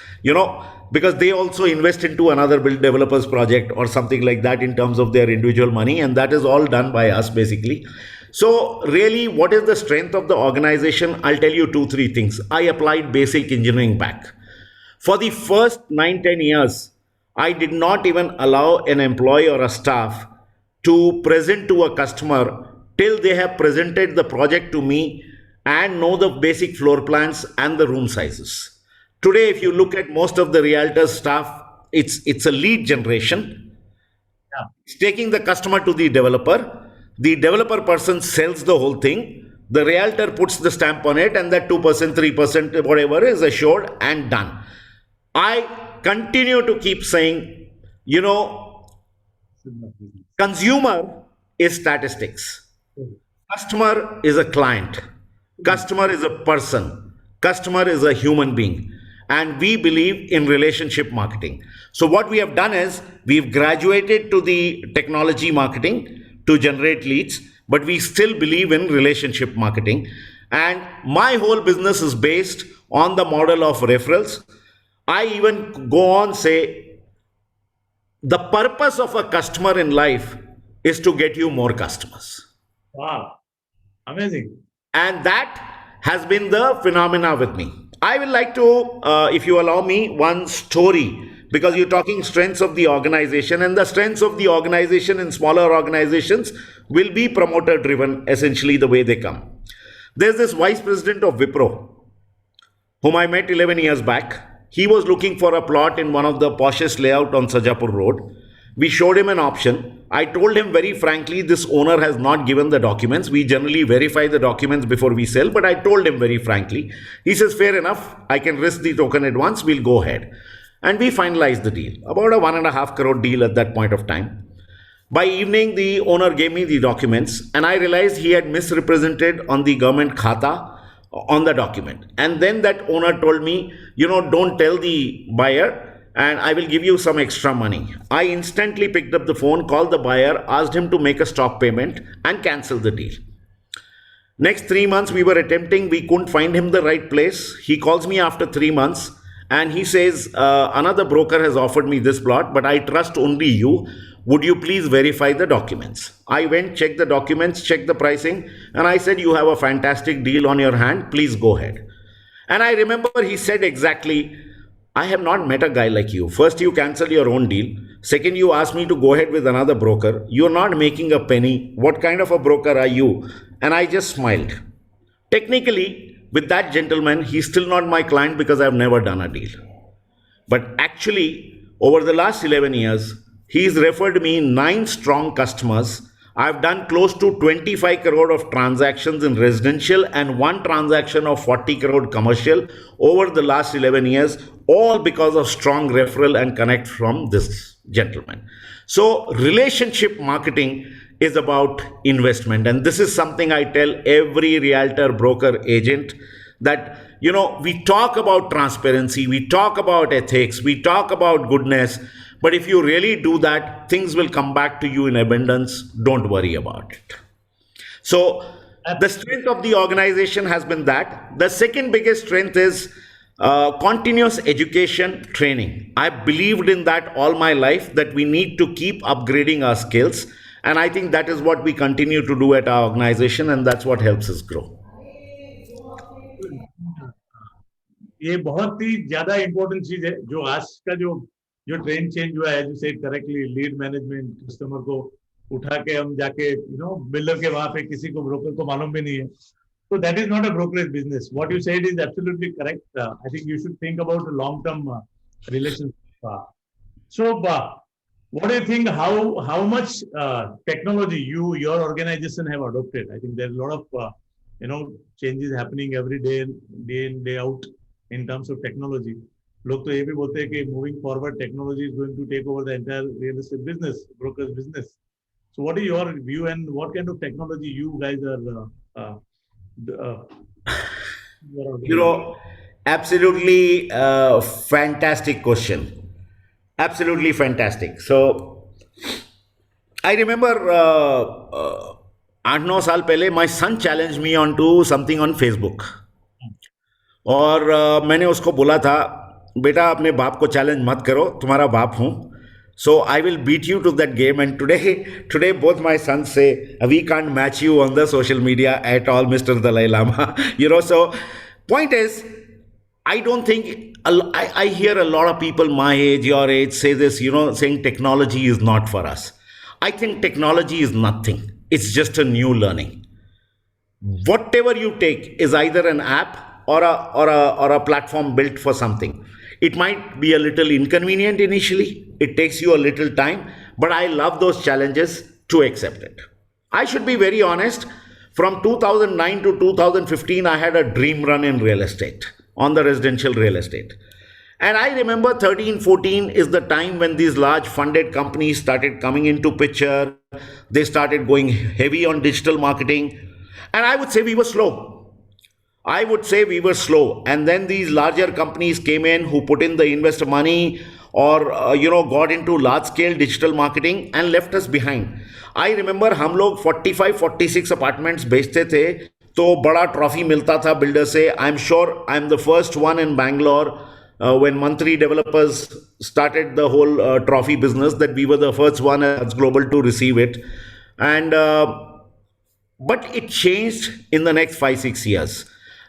because they also invest into another build developers project or something like that in terms of their individual money, and that is all done by us basically. So really, what is the strength of the organization? I'll tell you 2 3 things. I applied basic engineering back for the first 9 10 years. I did not even allow an employee or a staff to present to a customer till they have presented the project to me and know the basic floor plans and the room sizes. Today, if you look at most of the realtors staff, it's a lead generation. Yeah. It's taking the customer to the developer. The developer person sells the whole thing. The realtor puts the stamp on it, and that 2%, 3%, whatever is assured and done. I continue to keep saying, consumer is statistics. Customer is a client. Customer is a person. Customer is a human being. And we believe in relationship marketing. So what we have done is we've graduated to the technology marketing to generate leads, but we still believe in relationship marketing. And my whole business is based on the model of referrals. I even go on say the purpose of a customer in life is to get you more customers. Wow. Amazing. And that has been the phenomena with me. I will like to, if you allow me, one story, because you're talking strengths of the organization, and the strengths of the organization in smaller organizations will be promoter driven, essentially the way they come. There's this vice president of Wipro, whom I met 11 years back. He was looking for a plot in one of the poshest layout on Sajapur Road. We showed him an option. I told him very frankly, this owner has not given the documents. We generally verify the documents before we sell, but I told him very frankly. He says, fair enough, I can risk the token advance, we'll go ahead. And we finalized the deal, about a 1.5 crore deal at that point of time. By evening, the owner gave me the documents, and I realized he had misrepresented on the government khata on the document. And then that owner told me, don't tell the buyer, and I will give you some extra money. I instantly picked up the phone, called the buyer, asked him to make a stop payment and cancel the deal. Next 3 months we were attempting, we couldn't find him the right place. He calls me after 3 months and he says, another broker has offered me this plot, but I trust only you. Would you please verify the documents? I went, checked the documents, checked the pricing, and I said, you have a fantastic deal on your hand, please go ahead. And I remember he said exactly, I have not met a guy like you. First, you cancel your own deal. Second, you ask me to go ahead with another broker. You're not making a penny. What kind of a broker are you? And I just smiled. Technically, with that gentleman, he's still not my client because I've never done a deal. But actually, over the last 11 years, he's referred me 9 strong customers. I've done close to 25 crore of transactions in residential and 1 transaction of 40 crore commercial over the last 11 years, all because of strong referral and connect from this gentleman. So relationship marketing is about investment. And this is something I tell every realtor, broker, agent that, we talk about transparency, we talk about ethics, we talk about goodness, But if you really do that, things will come back to you in abundance. Don't worry about it. So the strength of the organization has been that. The second biggest strength is continuous education training. I believed in that all my life, that we need to keep upgrading our skills. And I think that is what we continue to do at our organization, and that's what helps us grow. ये बहुत ही ज्यादा important चीज है जो आज का जो जो ट्रेंड चेंज हुआ है, जैसे करेक्टली लीड मैनेजमेंट, कस्टमर को उठा के हम जाके बिल्डर के वहां पे किसी को ब्रोकर को मालूम भी नहीं है, so that is not a brokerage business. What you said is absolutely correct. I think you should think about a long term relationship. So what do you think, how much technology your organization have adopted? I think there's a lot of changes happening every day in day out in terms of technology. लोग तो ये भी बोलते हैं कि moving forward technology is going to take over the entire real estate business, brokers business. So what is your view, and what kind of technology you guys are Absolutely fantastic question. Absolutely fantastic. So I remember 8-9 साल पहले my son challenged me onto something on Facebook. और मैंने उसको बोला था, बेटा अपने बाप को चैलेंज मत करो, तुम्हारा बाप हूँ. So I will beat you to that game. And today both my sons say, we can't match you on the social media at all, Mr. Dalai Lama. So point is, I don't think, I hear a lot of people my age, your age say this, saying technology is not for us. I think technology is nothing. It's just a new learning. Whatever you take is either an app or a platform built for something. It might be a little inconvenient initially. It takes you a little time, but I love those challenges to accept it. I should be very honest. From 2009 to 2015, I had a dream run in real estate, on the residential real estate. And I remember 13, 14 is the time when these large funded companies started coming into picture. They started going heavy on digital marketing. And I would say we were slow. And then these larger companies came in who put in the investor money or, got into large scale digital marketing and left us behind. I remember हम लोग 45-46 apartments बेचते थे, तो बड़ा trophy मिलता था builder से. I'm sure I'm the first one in Bangalore when Mantri Developers started the whole trophy business, that we were the first one as global to receive it. And but it changed in the next 5-6 years.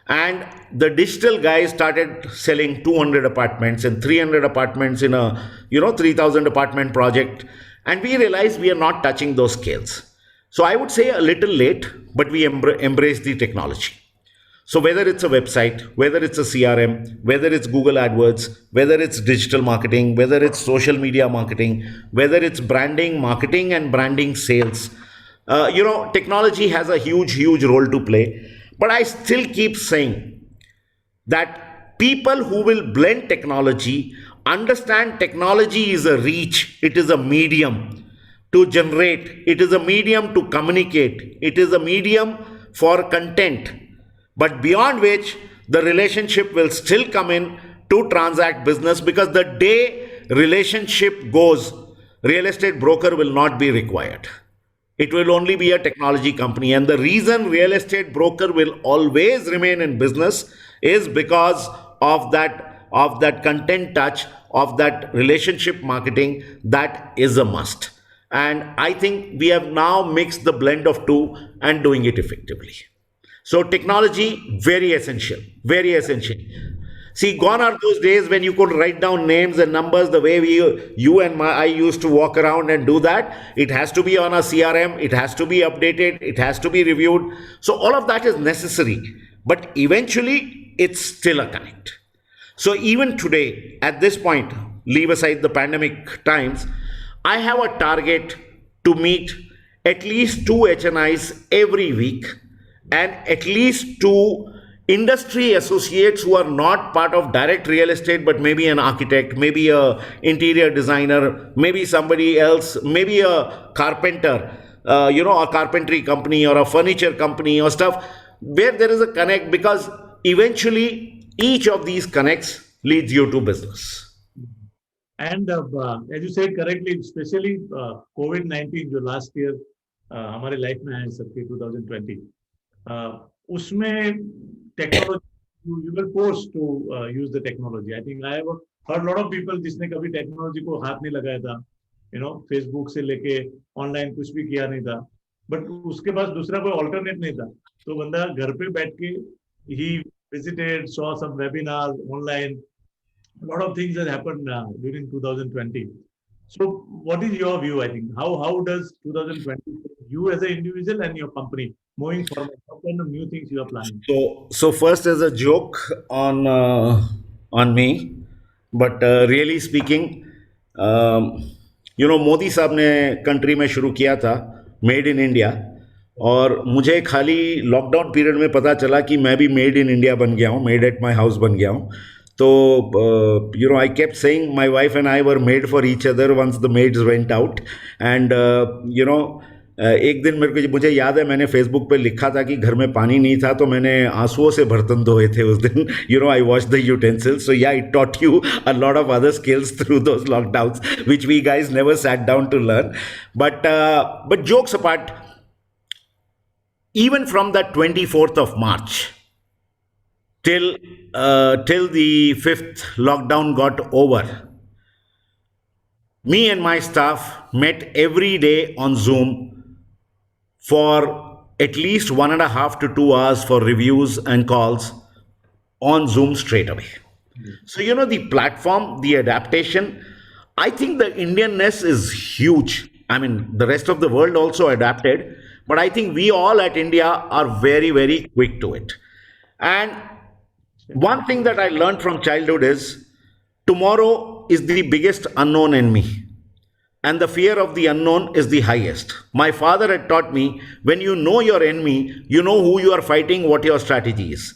And the digital guys started selling 200 apartments and 300 apartments in a 3,000 apartment project. And we realized we are not touching those scales. So I would say a little late, but we embrace the technology. So whether it's a website, whether it's a CRM, whether it's Google AdWords, whether it's digital marketing, whether it's social media marketing, whether it's branding, marketing and branding sales, technology has a huge role to play. But I still keep saying that people who will blend technology understand technology is a reach, it is a medium to generate, it is a medium to communicate, it is a medium for content, but beyond which the relationship will still come in to transact business, because the day relationship goes, real estate broker will not be required. It will only be a technology company. And the reason real estate broker will always remain in business is because of that content touch, of that relationship marketing. That is a must. And I think we have now mixed the blend of two and doing it effectively. So technology, very essential, very essential. See, gone are those days when you could write down names and numbers the way I used to walk around and do that. It has to be on a CRM. It has to be updated. It has to be reviewed. So all of that is necessary. But eventually, it's still a connect. So even today, at this point, leave aside the pandemic times, I have a target to meet at least 2 HNIs every week and at least 2 industry associates who are not part of direct real estate, but maybe an architect, maybe a interior designer, maybe somebody else, maybe a carpenter, a carpentry company or a furniture company or stuff, where there is a connect, because eventually each of these connects leads you to business. And as you said correctly, especially COVID-19 जो last year हमारे life में आया सबके 2020, उसमें technology, you were forced to use the technology. I think I have heard lot of people जिसने कभी technology को हाथ नहीं लगाया था, फेसबुक से लेके ऑनलाइन कुछ भी किया नहीं था, बट उसके पास दूसरा कोई ऑल्टरनेट नहीं था, तो बंदा घर पे बैठ के ही visited, saw some webinars online. A lot of things that happened during 2020. So what is your view? I think how does 2020 you as an individual and your company moving forward? What kind of new things you are planning? So first as a joke on me, but really speaking, Modi साहब ने country में शुरू किया था made in India, और मुझे खाली lockdown period में पता चला कि मैं भी मेड इन इंडिया बन गया हूँ, मेड एट माय हाउस बन गया हूँ. तो I kept saying my wife and I were made for each other once the maids went out. And एक दिन मुझे याद है, मैंने फेसबुक पे लिखा था कि घर में पानी नहीं था, तो मैंने आंसुओं से बर्तन धोए थे उस दिन. I wash the utensils. So ya, it taught you a lot of other skills through those lockdowns which we guys never sat down to learn. But jokes apart, even from the 24th of March till the 5th lockdown got over, me and my staff met every day on Zoom for at least 1.5 to 2 hours for reviews and calls on Zoom straight away. So, the platform, the adaptation, I think the Indianness is huge. I mean, the rest of the world also adapted, but I think we all at India are very, very quick to it. And one thing that I learned from childhood is tomorrow is the biggest unknown enemy, and the fear of the unknown is the highest. My father had taught me, when you know your enemy, you know who you are fighting, what your strategy is.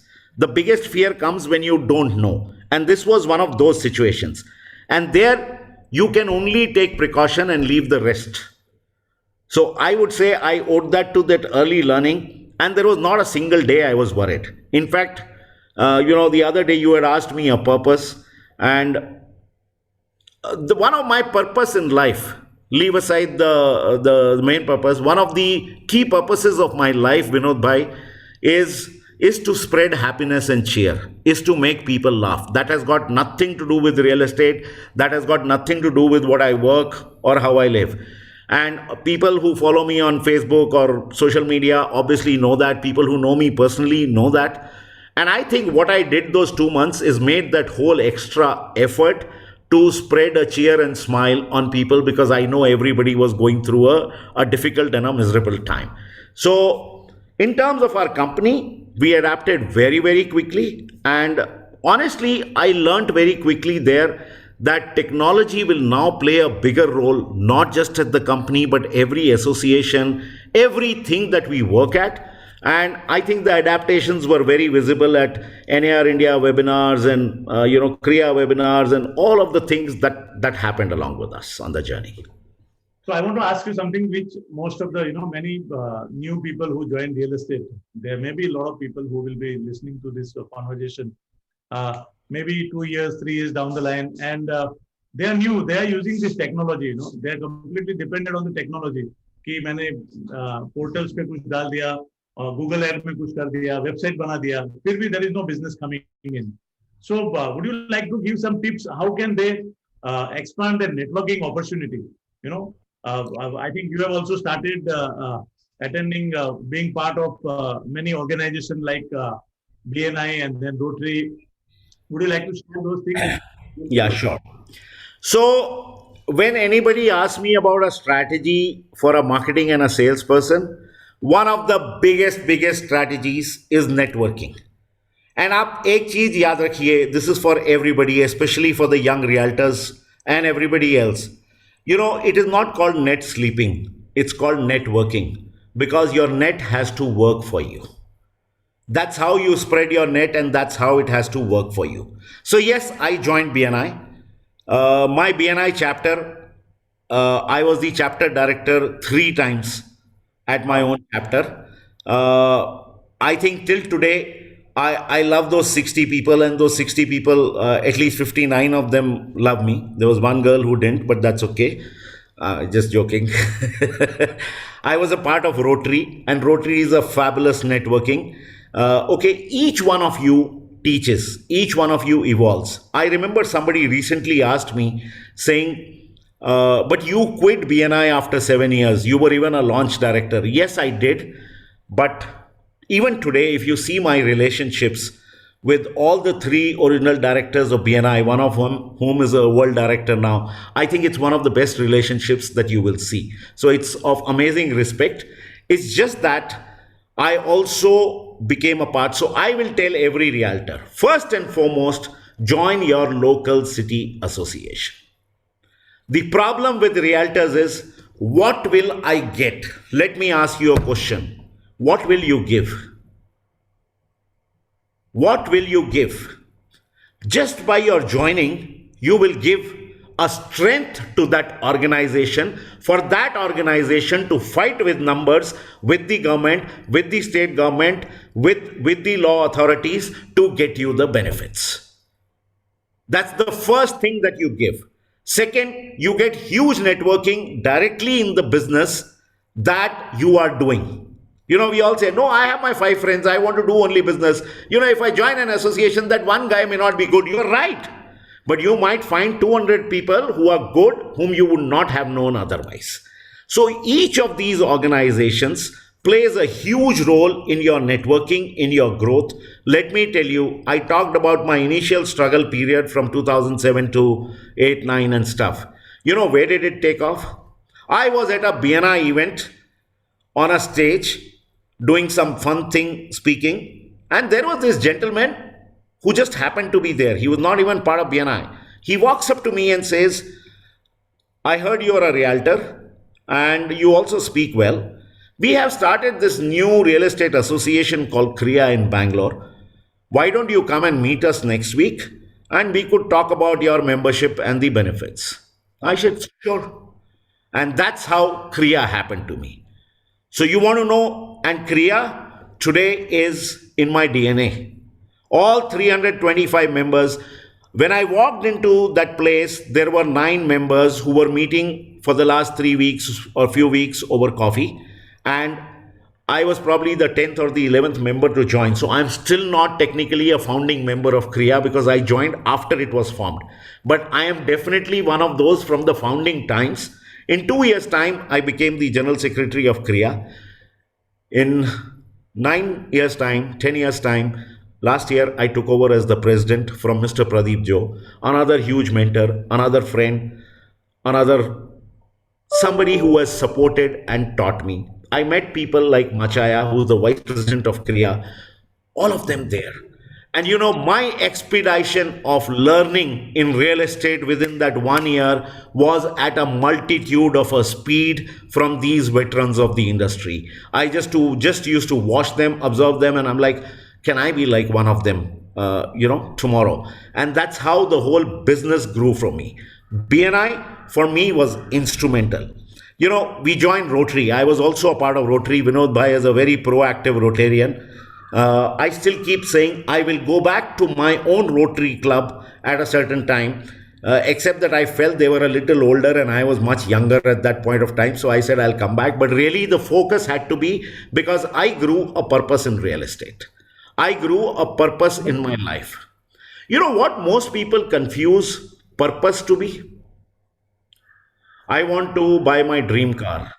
The biggest fear comes when you don't know. And this was one of those situations. And there you can only take precaution and leave the rest. So I would say I owed that to that early learning, and there was not a single day I was worried. In fact, the other day you had asked me a purpose, and one of my purpose in life, leave aside the main purpose, one of the key purposes of my life, Vinod Bhai, is to spread happiness and cheer, is to make people laugh. That has got nothing to do with real estate. That has got nothing to do with what I work or how I live. And people who follow me on Facebook or social media obviously know that. People who know me personally know that. And I think what I did those 2 months is made that whole extra effort to spread a cheer and smile on people, because I know everybody was going through a difficult and a miserable time. So in terms of our company, we adapted very, very quickly. And honestly, I learned very quickly there that technology will now play a bigger role, not just at the company, but every association, everything that we work at. And I think the adaptations were very visible at NAR India webinars and, Kriya webinars and all of the things that happened along with us on the journey. So I want to ask you something which most of the, many new people who join real estate, there may be a lot of people who will be listening to this conversation, maybe 2 years, 3 years down the line, and they are new, they are using this technology, they are completely dependent on the technology. कि मैंने portals पे कुछ डाल दिया, Google Earth में कुछ कर दिया, website बना दिया, फिर भी there is no business coming in. So would you like to give some tips? How can they expand their networking opportunity? I think you have also started attending, being part of many organizations like BNI and then Rotary. Would you like to share those things? Yeah, sure. So when anybody asks me about a strategy for a marketing and a salesperson, one of the biggest strategies is networking. And आप एक चीज याद रखिए, this is for everybody, especially for the young realtors and everybody else. It is not called net sleeping. It's called networking, because your net has to work for you. That's how you spread your net, and that's how it has to work for you. So yes, I joined BNI. My BNI chapter, I was the chapter director 3 times at my own chapter. I think till today, I love those 60 people, and those 60 people, at least 59 of them love me. There was one girl who didn't, but that's okay. Just joking. I was a part of Rotary, and Rotary is a fabulous networking. Okay, each one of you teaches, each one of you evolves. I remember somebody recently asked me saying, but you quit BNI after 7 years. You were even a launch director. Yes, I did. But even today, if you see my relationships with all the three original directors of BNI, one of whom is a world director now, I think it's one of the best relationships that you will see. So it's of amazing respect. It's just that I also became a part. So I will tell every realtor, first and foremost, join your local city association. The problem with realtors is, what will I get? Let me ask you a question. What will you give? What will you give? Just by your joining, you will give a strength to that organization, for that organization to fight with numbers, with the government, with the state government, with the law authorities to get you the benefits. That's the first thing that you give. Second, you get huge networking directly in the business that you are doing. We all say, no, I have my 5 friends. I want to do only business. If I join an association, that one guy may not be good. You're right. But you might find 200 people who are good, whom you would not have known otherwise. So each of these organizations plays a huge role in your networking, in your growth. Let me tell you, I talked about my initial struggle period from 2007 to 8, 9 and stuff. Where did it take off? I was at a BNI event on a stage doing some fun thing, speaking. And there was this gentleman who just happened to be there. He was not even part of BNI. He walks up to me and says, I heard you are a realtor and you also speak well. We have started this new real estate association called Kriya in Bangalore. Why don't you come and meet us next week? And we could talk about your membership and the benefits. I said, sure. And that's how Kriya happened to me. So you want to know, and Kriya today is in my DNA. All 325 members. When I walked into that place, there were 9 members who were meeting for the last 3 weeks or few weeks over coffee. And I was probably the 10th or the 11th member to join. So I'm still not technically a founding member of Kriya because I joined after it was formed. But I am definitely one of those from the founding times. In 2 years' time, I became the General Secretary of Kriya. In 9 years' time, 10 years' time, last year, I took over as the president from Mr. Pradeep Jo, another huge mentor, another friend, somebody who has supported and taught me. I met people like Machaya, who's the vice president of Kriya, all of them there. And my expedition of learning in real estate within that 1 year was at a multitude of a speed from these veterans of the industry. I just used to watch them, observe them, and I'm like, can I be like one of them, tomorrow? And that's how the whole business grew from me. BNI for me was instrumental. We joined Rotary. I was also a part of Rotary. Vinod Bhai is a very proactive Rotarian. I still keep saying I will go back to my own Rotary club at a certain time, except that I felt they were a little older and I was much younger at that point of time. So I said I'll come back. But really the focus had to be because I grew a purpose in real estate. I grew a purpose in my life. You know what most people confuse purpose to be? I want to buy my dream car.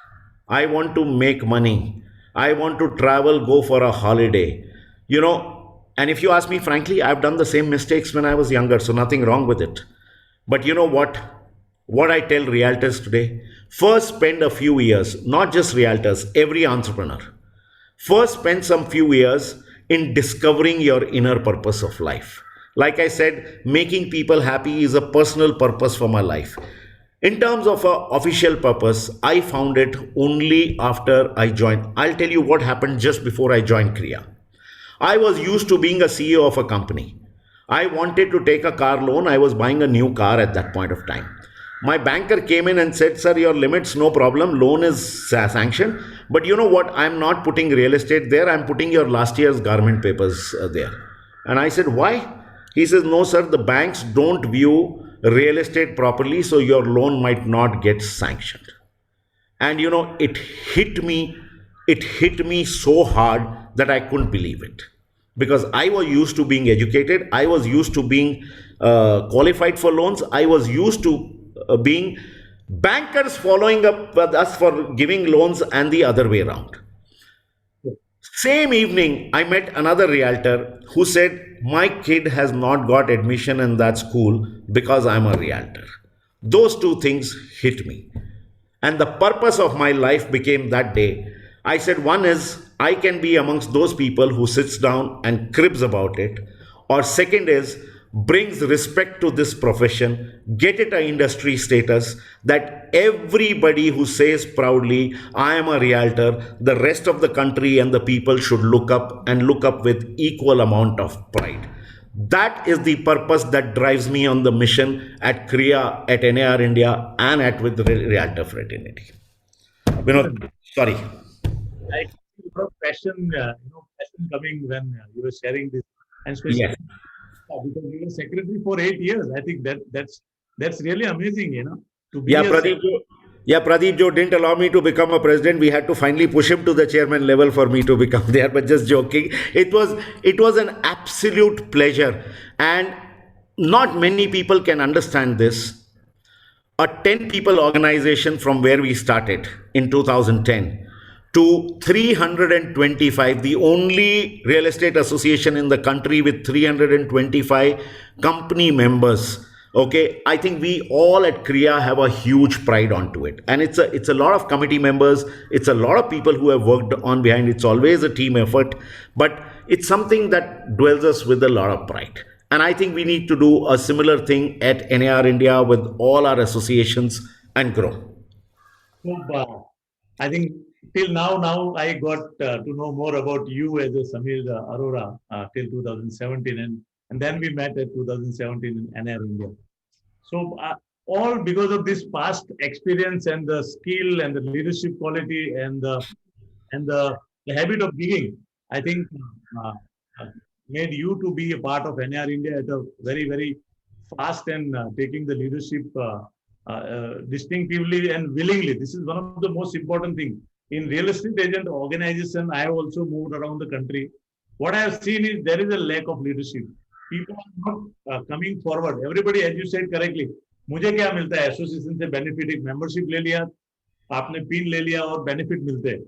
I want to make money. I want to travel, go for a holiday. And if you ask me frankly, I've done the same mistakes when I was younger, so nothing wrong with it. But you know what? What I tell realtors today, first spend a few years, not just realtors, every entrepreneur. First spend some few years in discovering your inner purpose of life. Like I said, making people happy is a personal purpose for my life. In terms of an official purpose, I found it only after I joined. I'll tell you what happened just before I joined Kriya. I was used to being a CEO of a company. I wanted to take a car loan. I was buying a new car at that point of time. My banker came in and said, "Sir, your limits, no problem. Loan is sanctioned. But you know what? I'm not putting real estate there. I'm putting your last year's government papers there." And I said, "Why?" He says, "No, sir, the banks don't view real estate properly, so your loan might not get sanctioned." And it hit me so hard that I couldn't believe it, because I was used to being educated, I was used to being qualified for loans, I was used to being bankers following up with us for giving loans, and the other way around. Same evening, I met another realtor who said, "My kid has not got admission in that school because I'm a realtor." Those two things hit me. And the purpose of my life became that day. I said, one is I can be amongst those people who sits down and cribs about it. Or second is brings respect to this profession, get it a industry status that everybody who says proudly, "I am a realtor," the rest of the country and the people should look up, and look up with equal amount of pride. That is the purpose that drives me on the mission at Kriya, at NAR India, and at with the Realtor Fraternity. Vinod, sorry. I see a lot of passion, passion coming when you were sharing this, and especially Yes. because you were secretary for 8 years. I think that's really amazing, to be Yeah, a Pradeep. Yeah, Pradeep Joe didn't allow me to become a president. We had to finally push him to the chairman level for me to become there. But just joking, it was an absolute pleasure, and not many people can understand this. A 10 people organization from where we started in 2010 to 325, the only real estate association in the country with 325 company members. Okay, I think we all at Kriya have a huge pride onto it, and it's a lot of committee members, it's a lot of people who have worked on behind. It's always a team effort, but it's something that dwells us with a lot of pride. And I think we need to do a similar thing at NAR India with all our associations and grow. So, I think till now I got to know more about you as a Samir Arora till 2017, and then we met at 2017 in NAR India. So, all because of this past experience and the skill and the leadership quality and the habit of giving, I think uh, made you to be a part of NAR India at a very, very fast and taking the leadership distinctively and willingly. This is one of the most important things. In real estate agent organization, I have also moved around the country. What I have seen is there is a lack of leadership. People are not coming forward. Everybody, as you said correctly, मुझे क्या मिलता है association से benefit, एक membership ले लिया, आपने pin ले लिया और बेनिफिट मिलते हैं,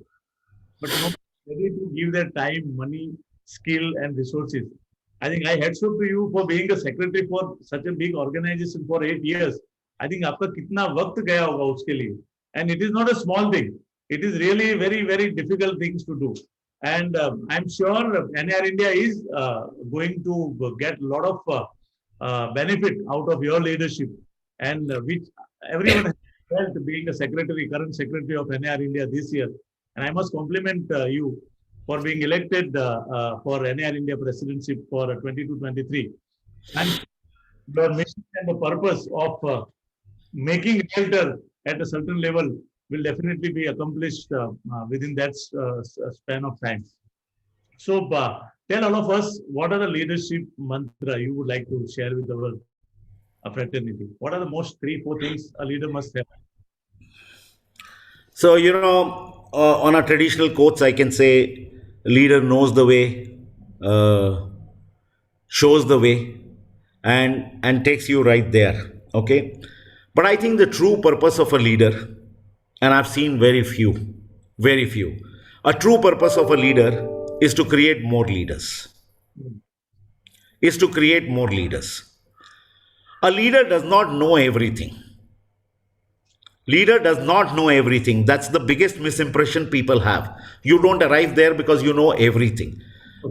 but no ready to give their time, money, skill and resources. I think I hats off to you for being a secretary for such a big organization for 8 years. I think आपका कितना वक्त गया होगा उसके लिए, and it is not a small thing. It is really very, very difficult things to do. And I'm sure NAR India is going to get a lot of benefit out of your leadership, and which everyone has felt being a secretary, current secretary of NAR India this year. And I must compliment you for being elected for NAR India presidency for 22-23. And the mission and the purpose of making realtor at a certain level will definitely be accomplished within that span of time. So, tell all of us, what are the leadership mantra you would like to share with our fraternity? What are the most 3-4 things a leader must have? So, on a traditional quotes, I can say, leader knows the way, shows the way, and takes you right there. Okay. But I think the true purpose of a leader, and I've seen very few, a true purpose of a leader is to create more leaders. Is to create more leaders. A leader does not know everything. Leader does not know everything. That's the biggest misimpression people have. You don't arrive there because you know everything.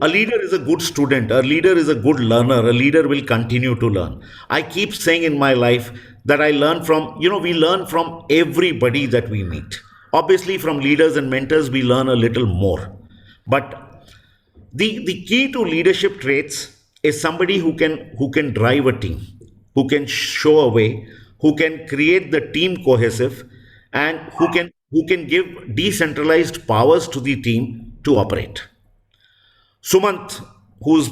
A leader is a good student. A leader is a good learner. A leader will continue to learn. I keep saying in my life that I learn from, we learn from everybody that we meet. Obviously, from leaders and mentors, we learn a little more. But the key to leadership traits is somebody who can drive a team, who can show a way, who can create the team cohesive, and who can give decentralized powers to the team to operate. Sumant, who's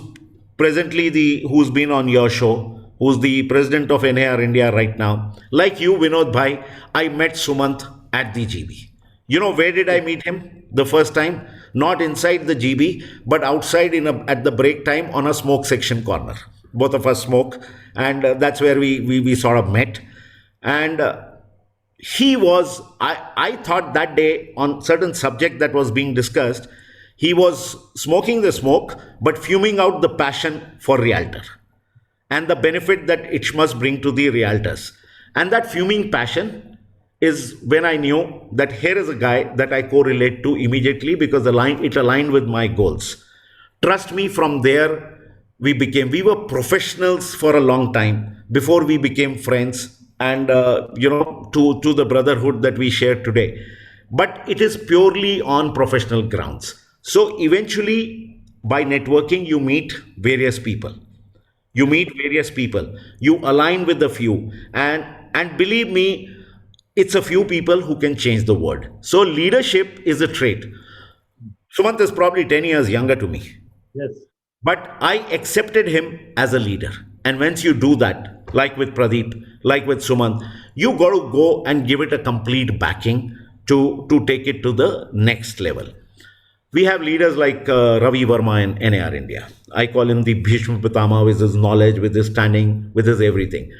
presently who's been on your show, who's the president of NAR India right now. Like you, Vinod Bhai, I met Sumant at the GB. You know where did I meet him the first time? Not inside the GB, but outside at the break time on a smoke section corner. Both of us smoke, and that's where we sort of met. And he was I thought that day on certain subject that was being discussed, he was smoking the smoke but fuming out the passion for realtor and the benefit that it must bring to the realtors. And that fuming passion is when I knew that here is a guy that I correlate to immediately, because it aligned with my goals. Trust me, from there we were professionals for a long time before we became friends, and to the brotherhood that we share today. But it is purely on professional grounds. So eventually, by networking, you meet various people. You align with a few, and believe me, it's a few people who can change the world. So leadership is a trait. Sumant is probably 10 years younger to me, Yes. but I accepted him as a leader. And once you do that, like with Pradeep, like with Sumant, you got to go and give it a complete backing to take it to the next level. We have leaders like Ravi Verma in NAR India. I call him the Bhishma Pitama, with his knowledge, with his standing, with his everything.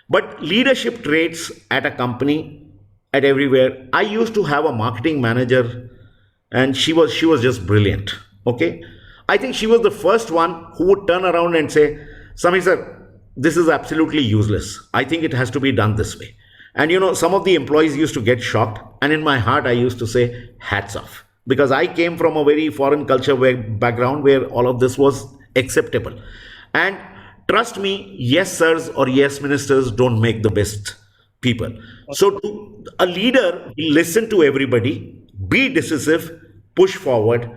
But leadership traits at a company, at everywhere. I used to have a marketing manager, and she was just brilliant. Okay, I think she was the first one who would turn around and say, "Samir sir, this is absolutely useless. I think it has to be done this way." And some of the employees used to get shocked, and in my heart, I used to say, "Hats off," because I came from a very foreign culture background where all of this was acceptable. And trust me, yes sirs or yes ministers don't make the best people. So a leader will listen to everybody, be decisive, push forward,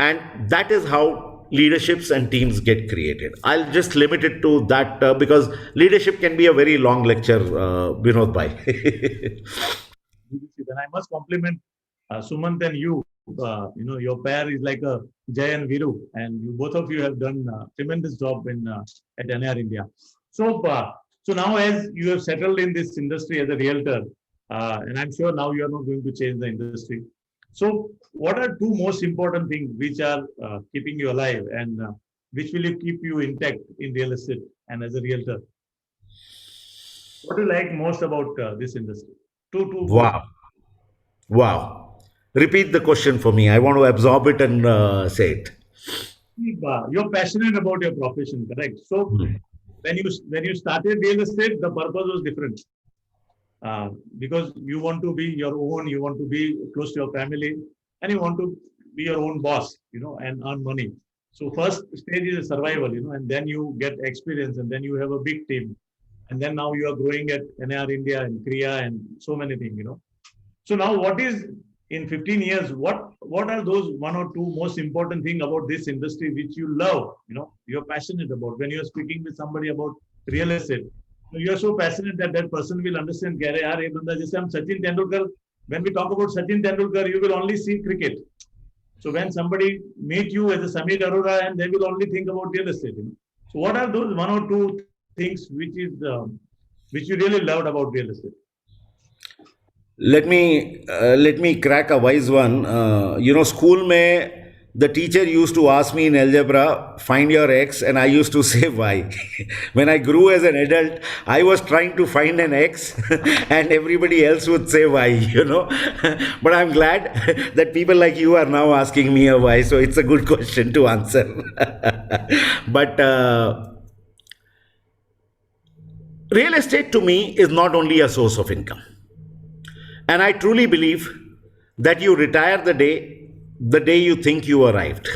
and that is how leaderships and teams get created. I'll just limit it to that, because leadership can be a very long lecture, Vinod Bhai. And I must compliment Sumant and you. Your pair is like a Jay and Viru, and both of you have done a tremendous job at NAR India. So now, as you have settled in this industry as a realtor, and I'm sure now you are not going to change the industry. So, what are two most important things which are keeping you alive, and which will keep you intact in real estate and as a realtor? What do you like most about this industry? Two. Wow. Wow. Repeat the question for me. I want to absorb it and say it. You're passionate about your profession, correct? So when you started real estate, the purpose was different, because you want to be your own, you want to be close to your family, and you want to be your own boss, and earn money. So first stage is survival, and then you get experience, and then you have a big team, and then now you are growing at NAR India and Kriya and so many things. So now, what is in 15 years? What are those one or two most important thing about this industry which you love? You're passionate about. When you're speaking with somebody about real estate, you're so passionate that person will understand. Sachin Tendulkar. When we talk about Sachin Tendulkar, you will only see cricket. So when somebody meet you as a Samir Arora, and they will only think about real estate. So what are those one or two things which you really loved about real estate? Let me crack a wise one. School mein the teacher used to ask me in algebra, find your x, and I used to say y. When I grew as an adult, I was trying to find an x, and everybody else would say y. But I'm glad that people like you are now asking me a y, so it's a good question to answer. But real estate to me is not only a source of income. And I truly believe that you retire the day you think you arrived.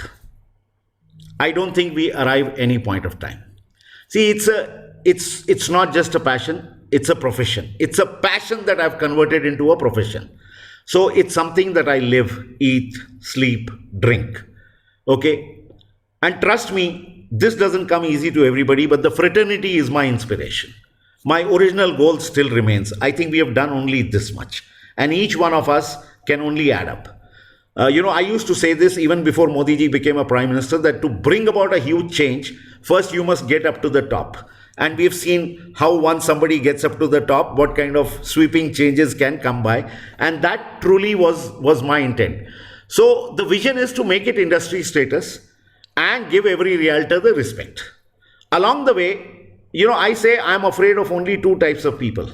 I don't think we arrive any point of time. See, it's not just a passion, it's a profession. It's a passion that I've converted into a profession. So it's something that I live, eat, sleep, drink. Okay? And trust me, this doesn't come easy to everybody, but the fraternity is my inspiration. my original goal still remains. I think we have done only this much, and each one of us can only add up. I used to say this even before Modi ji became a prime minister, that to bring about a huge change, first you must get up to the top. And we've seen how once somebody gets up to the top, what kind of sweeping changes can come by. And that truly was my intent. So the vision is to make it industry status and give every realtor the respect. Along the way, I say I'm afraid of only two types of people.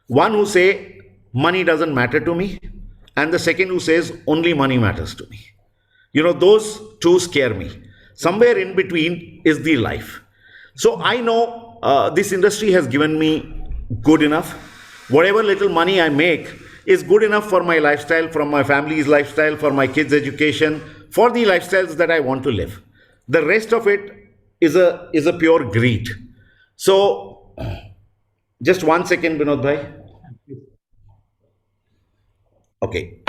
One who say money doesn't matter to me, and the second who says only money matters to me. Those two scare me. Somewhere in between is the life. So I know this industry has given me good enough. Whatever little money I make is good enough for my lifestyle, for my family's lifestyle, for my kids' education, for the lifestyles that I want to live. The rest of it is a pure greed. So, just 1 second, Vinod bhai. Okay.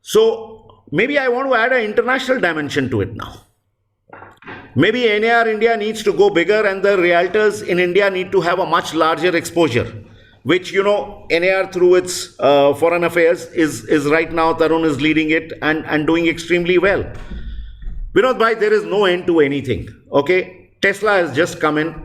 So, maybe I want to add an international dimension to it now. Maybe NAR India needs to go bigger, and the realtors in India need to have a much larger exposure, which, NAR through its foreign affairs is right now, Tarun is leading it and doing extremely well. Vinod bhai, there is no end to anything. Okay. Tesla has just come in.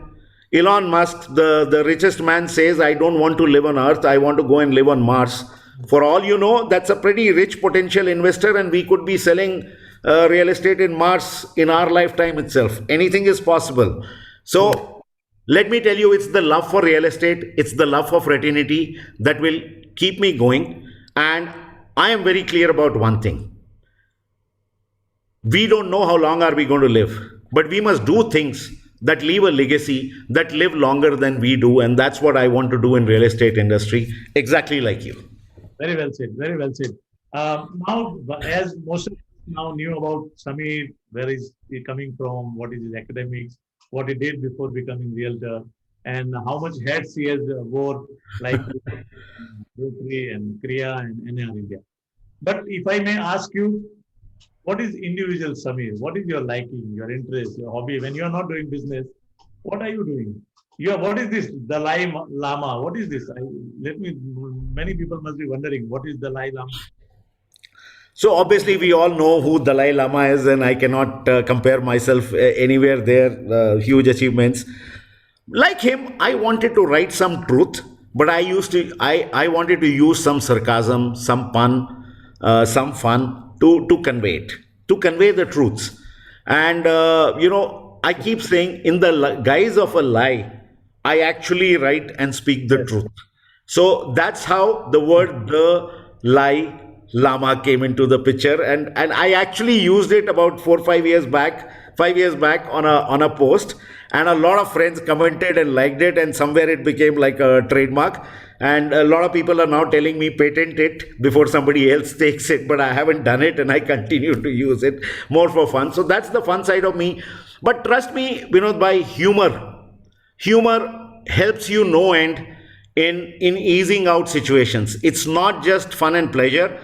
Elon Musk, the richest man, says, I don't want to live on Earth. I want to go and live on Mars. For all you know, that's a pretty rich potential investor, and we could be selling real estate in Mars in our lifetime itself. Anything is possible. So let me tell you, it's the love for real estate, it's the love for fraternity that will keep me going. And I am very clear about one thing. We don't know how long are we going to live, but we must do things that leave a legacy, that live longer than we do. And that's what I want to do in real estate industry, exactly like you. Very well said. Very well said. Now, as most of us now knew about Samir, where is he coming from, what is his academics, what he did before becoming realtor, and how much hats he has wore, like Rotary and Kriya and NAR India. But if I may ask you, what is individual Samir? What is your liking, your interest, your hobby? When you are not doing business, what are you doing? What is this Dalai Lama? What is this? Many people must be wondering, what is Dalai Lama? So obviously we all know who Dalai Lama is, and I cannot compare myself anywhere there. Huge achievements. Like him, I wanted to write some truth, but I wanted to use some sarcasm, some pun, some fun to convey it, to convey the truths. And I keep saying, in the guise of a lie, I actually write and speak the truth. So that's how the word Dalai Lama came into the picture, and I actually used it about 5 years back on a post, and a lot of friends commented and liked it, and somewhere it became like a trademark, and a lot of people are now telling me patent it before somebody else takes it, but I haven't done it, and I continue to use it more for fun. So that's the fun side of me. But trust me, Vinod bhai, humor helps you no end in easing out situations. It's not just fun and pleasure.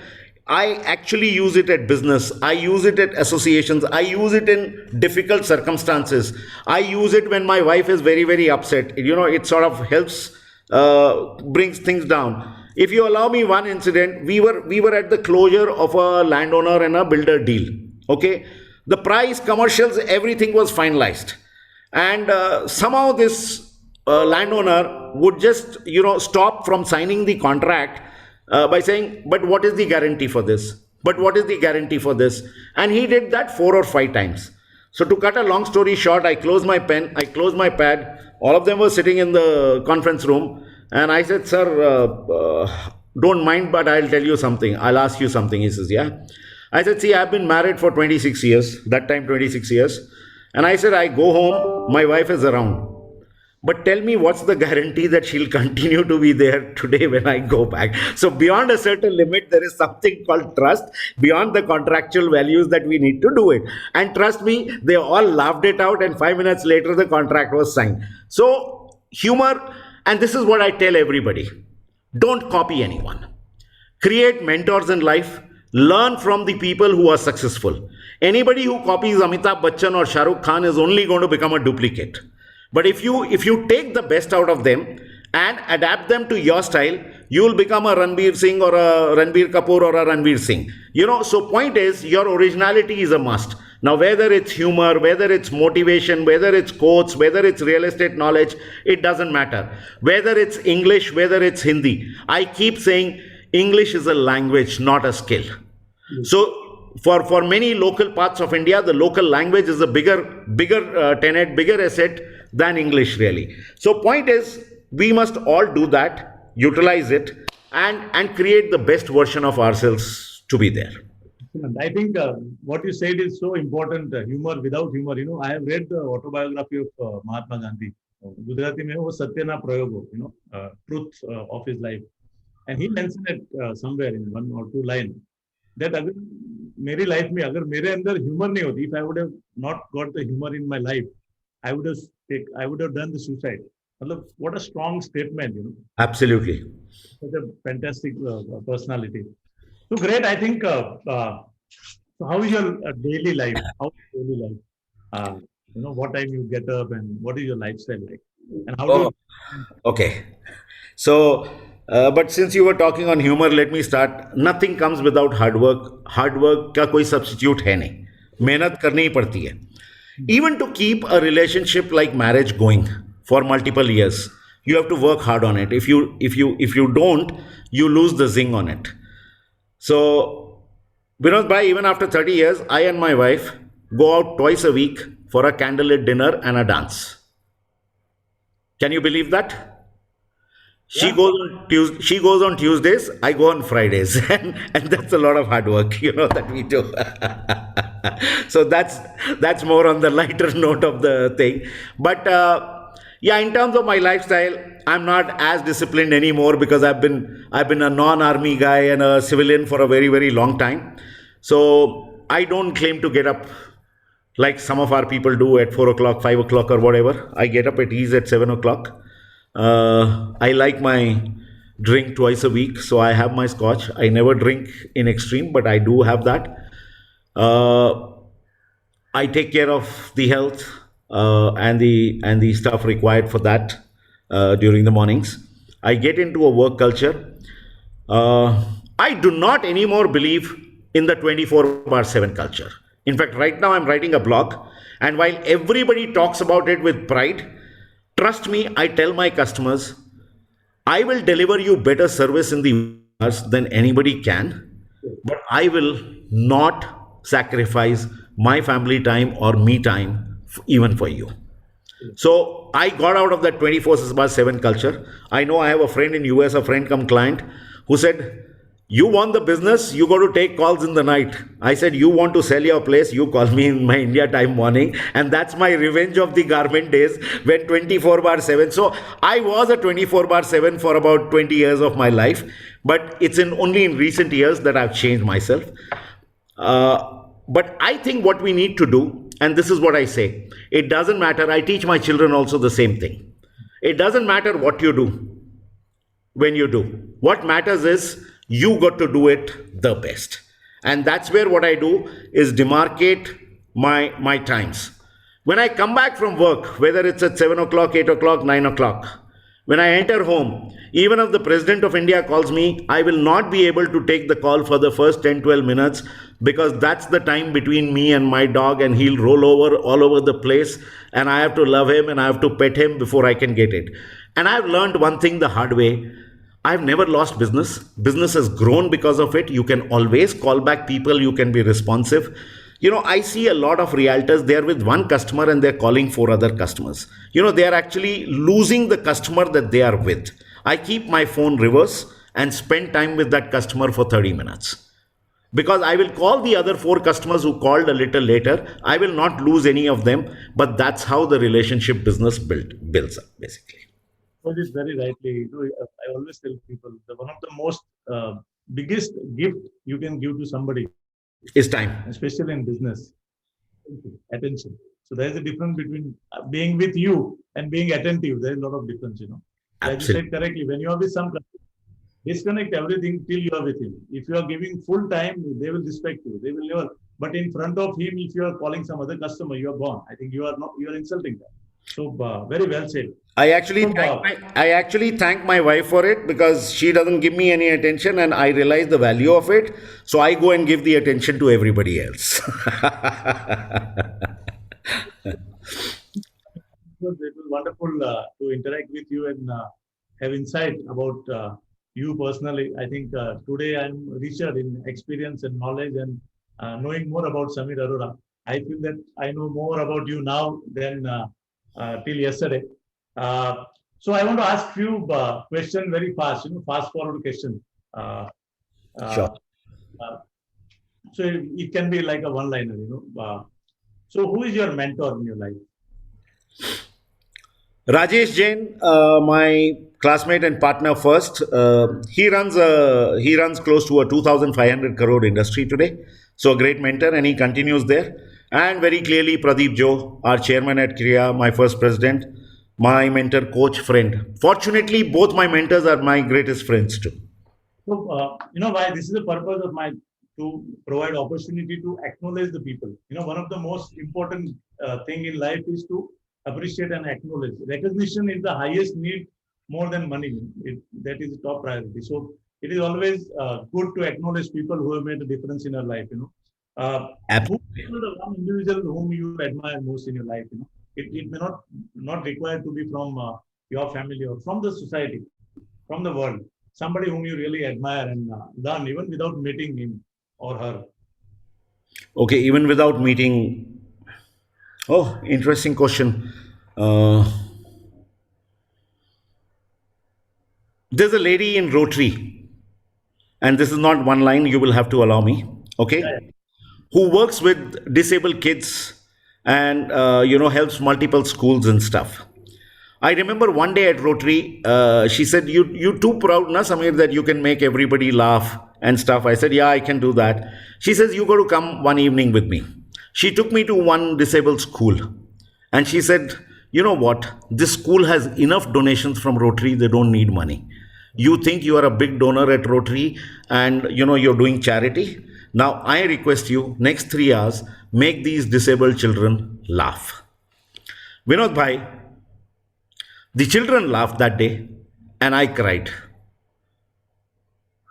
I actually use it at business. I use it at associations. I use it in difficult circumstances. I use it when my wife is very, very upset. It sort of helps, brings things down. If you allow me one incident, we were at the closure of a landowner and a builder deal. Okay. The price, commercials, everything was finalized. And somehow this landowner would just, stop from signing the contract by saying, but what is the guarantee for this? But what is the guarantee for this? And he did that 4 or 5 times. So to cut a long story short, I closed my pen, I closed my pad. All of them were sitting in the conference room. And I said, sir, don't mind, but I'll tell you something. I'll ask you something. He says, yeah. I said, see, I've been married for 26 years. That time, 26 years. And I said, I go home, my wife is around. But tell me, what's the guarantee that she'll continue to be there today when I go back? So beyond a certain limit, there is something called trust. Beyond the contractual values that we need to do it. And trust me, they all laughed it out, and 5 minutes later, the contract was signed. So humor, and this is what I tell everybody. Don't copy anyone. Create mentors in life. Learn from the people who are successful. Anybody who copies Amitabh Bachchan or Shah Rukh Khan is only going to become a duplicate. But if you take the best out of them and adapt them to your style, you will become a Ranbir Singh or a Ranbir Kapoor or a Ranbir Singh. So point is, your originality is a must. Now, whether it's humor, whether it's motivation, whether it's quotes, whether it's real estate knowledge, it doesn't matter. Whether it's English, whether it's Hindi. I keep saying English is a language, not a skill. So for many local parts of India, the local language is a bigger tenet, bigger asset than English really. So point is, we must all do that, utilize it, and create the best version of ourselves to be there. Excellent. I think what you said is so important. Humor without humor. I have read the autobiography of Mahatma Gandhi. Gujarati mein wo Satya na prayog ho, truth of his life. And he mentioned it somewhere in one or two lines that अगर मेरी life में अगर मेरे अंदर humour नहीं होती, if I would have not got the humor in my life, I would have done the suicide. मतलब what a strong statement, Absolutely. Such a fantastic personality. So great. I think. So how is your daily life? How is your daily life? What time you get up and what is your lifestyle like? And how do Oh, you? okay. So, but since you were talking on humor, let me start. Nothing comes without hard work. Hard work का कोई substitute है नहीं. मेहनत करनी ही पड़ती है. Even to keep a relationship like marriage going for multiple years, you have to work hard on it. If you don't, you lose the zing on it. So, Vinod Bhai, even after 30 years, I and my wife go out twice a week for a candlelit dinner and a dance. Can you believe that? She Yeah. goes on she goes on Tuesdays, I go on Fridays, and that's a lot of hard work, that we do. So that's more on the lighter note of the thing. But yeah, in terms of my lifestyle, I'm not as disciplined anymore because I've been a non-army guy and a civilian for a very, very long time. So I don't claim to get up like some of our people do at 4 o'clock, 5 o'clock, or whatever. I get up at ease at 7 o'clock. I like my drink twice a week, so I have my scotch. I never drink in extreme, but I do have that. Uh, I take care of the health and the stuff required for that during the mornings. I get into a work culture. Uh, I do not anymore believe in the 24/7 culture. In fact, right now I'm writing a blog, and while everybody talks about it with pride, trust me, I tell my customers, I will deliver you better service in the hours than anybody can, but I will not sacrifice my family time or me time even for you. So I got out of that 24/7 culture. I know I have a friend in US, a friend come client, who said, you want the business, you got to take calls in the night. I said, you want to sell your place, you call me in my India time morning. And that's my revenge of the garment days, when 24/7. So I was a 24/7 for about 20 years of my life, but it's only in recent years that I've changed myself. But I think what we need to do, and this is what I say, it doesn't matter. I teach my children also the same thing. It doesn't matter what you do when you do. What matters is you got to do it the best. And that's where what I do is demarcate my times. When I come back from work, whether it's at 7 o'clock, 8 o'clock, 9 o'clock, when I enter home, even if the President of India calls me, I will not be able to take the call for the first 10, 12 minutes, because that's the time between me and my dog, and he'll roll over all over the place, and I have to love him and I have to pet him before I can get it. And I've learned one thing the hard way. I've never lost business. Business has grown because of it. You can always call back people. You can be responsive. I see a lot of realtors, they're with one customer and they're calling 4 other customers. They are actually losing the customer that they are with. I keep my phone reverse and spend time with that customer for 30 minutes. Because I will call the other 4 customers who called a little later. I will not lose any of them. But that's how the relationship business builds up, basically. Well, it's very rightly. I always tell people that one of the most biggest gift you can give to somebody, It's time. especially in business, attention. So there's a difference between being with you and being attentive. There's a lot of difference, As you Absolutely. said correctly, when you are with some customer, disconnect everything till you are with him. If you are giving full time, they will respect you. They will never. But in front of him, if you are calling some other customer, you are gone. I think you are insulting them. So very well said. I actually So thank I actually thank my wife for it because she doesn't give me any attention, and I realize the value of it. So I go and give the attention to everybody else. it was wonderful to interact with you and have insight about you personally. I think today I'm richer in experience and knowledge and knowing more about Samir Arora. I feel that I know more about you now than till yesterday. Uh, so I want to ask you question very fast, fast forward question. Uh, Sure. uh, uh, so it can be like a one liner, so who is your mentor in your life? Rajesh Jain, my classmate and partner first. He runs close to a 2,500 crore industry today. So a great mentor, and he continues there. And very clearly, Pradeep Jo, our chairman at Kriya, my first president, my mentor, coach, friend. Fortunately, both my mentors are my greatest friends too. So, you know why this is the purpose of my to provide opportunity to acknowledge the people. One of the most important thing in life is to appreciate and acknowledge. Recognition is the highest need more than money. That is the top priority. So, it is always good to acknowledge people who have made a difference in your life. Who Absolutely. is the one individual whom you admire most in your life? It may not require to be from your family or from the society, from the world, somebody whom you really admire and learn even without meeting him or her. Okay, even without meeting. Oh, interesting question. Uh, there's a lady in Rotary, and this is not one line, you will have to allow me, Yeah, okay, who works with disabled kids and helps multiple schools and stuff. I remember one day at Rotary, she said, "You too proud, na Samir, that you can make everybody laugh and stuff." I said, "Yeah, I can do that." She says, "You got to come one evening with me." She took me to one disabled school, and she said, "You know what? This school has enough donations from Rotary. They don't need money. You think you are a big donor at Rotary, and you're doing charity. Now I request you, next 3 hours, make these disabled children laugh." Vinod bhai, the children laughed that day, and I cried.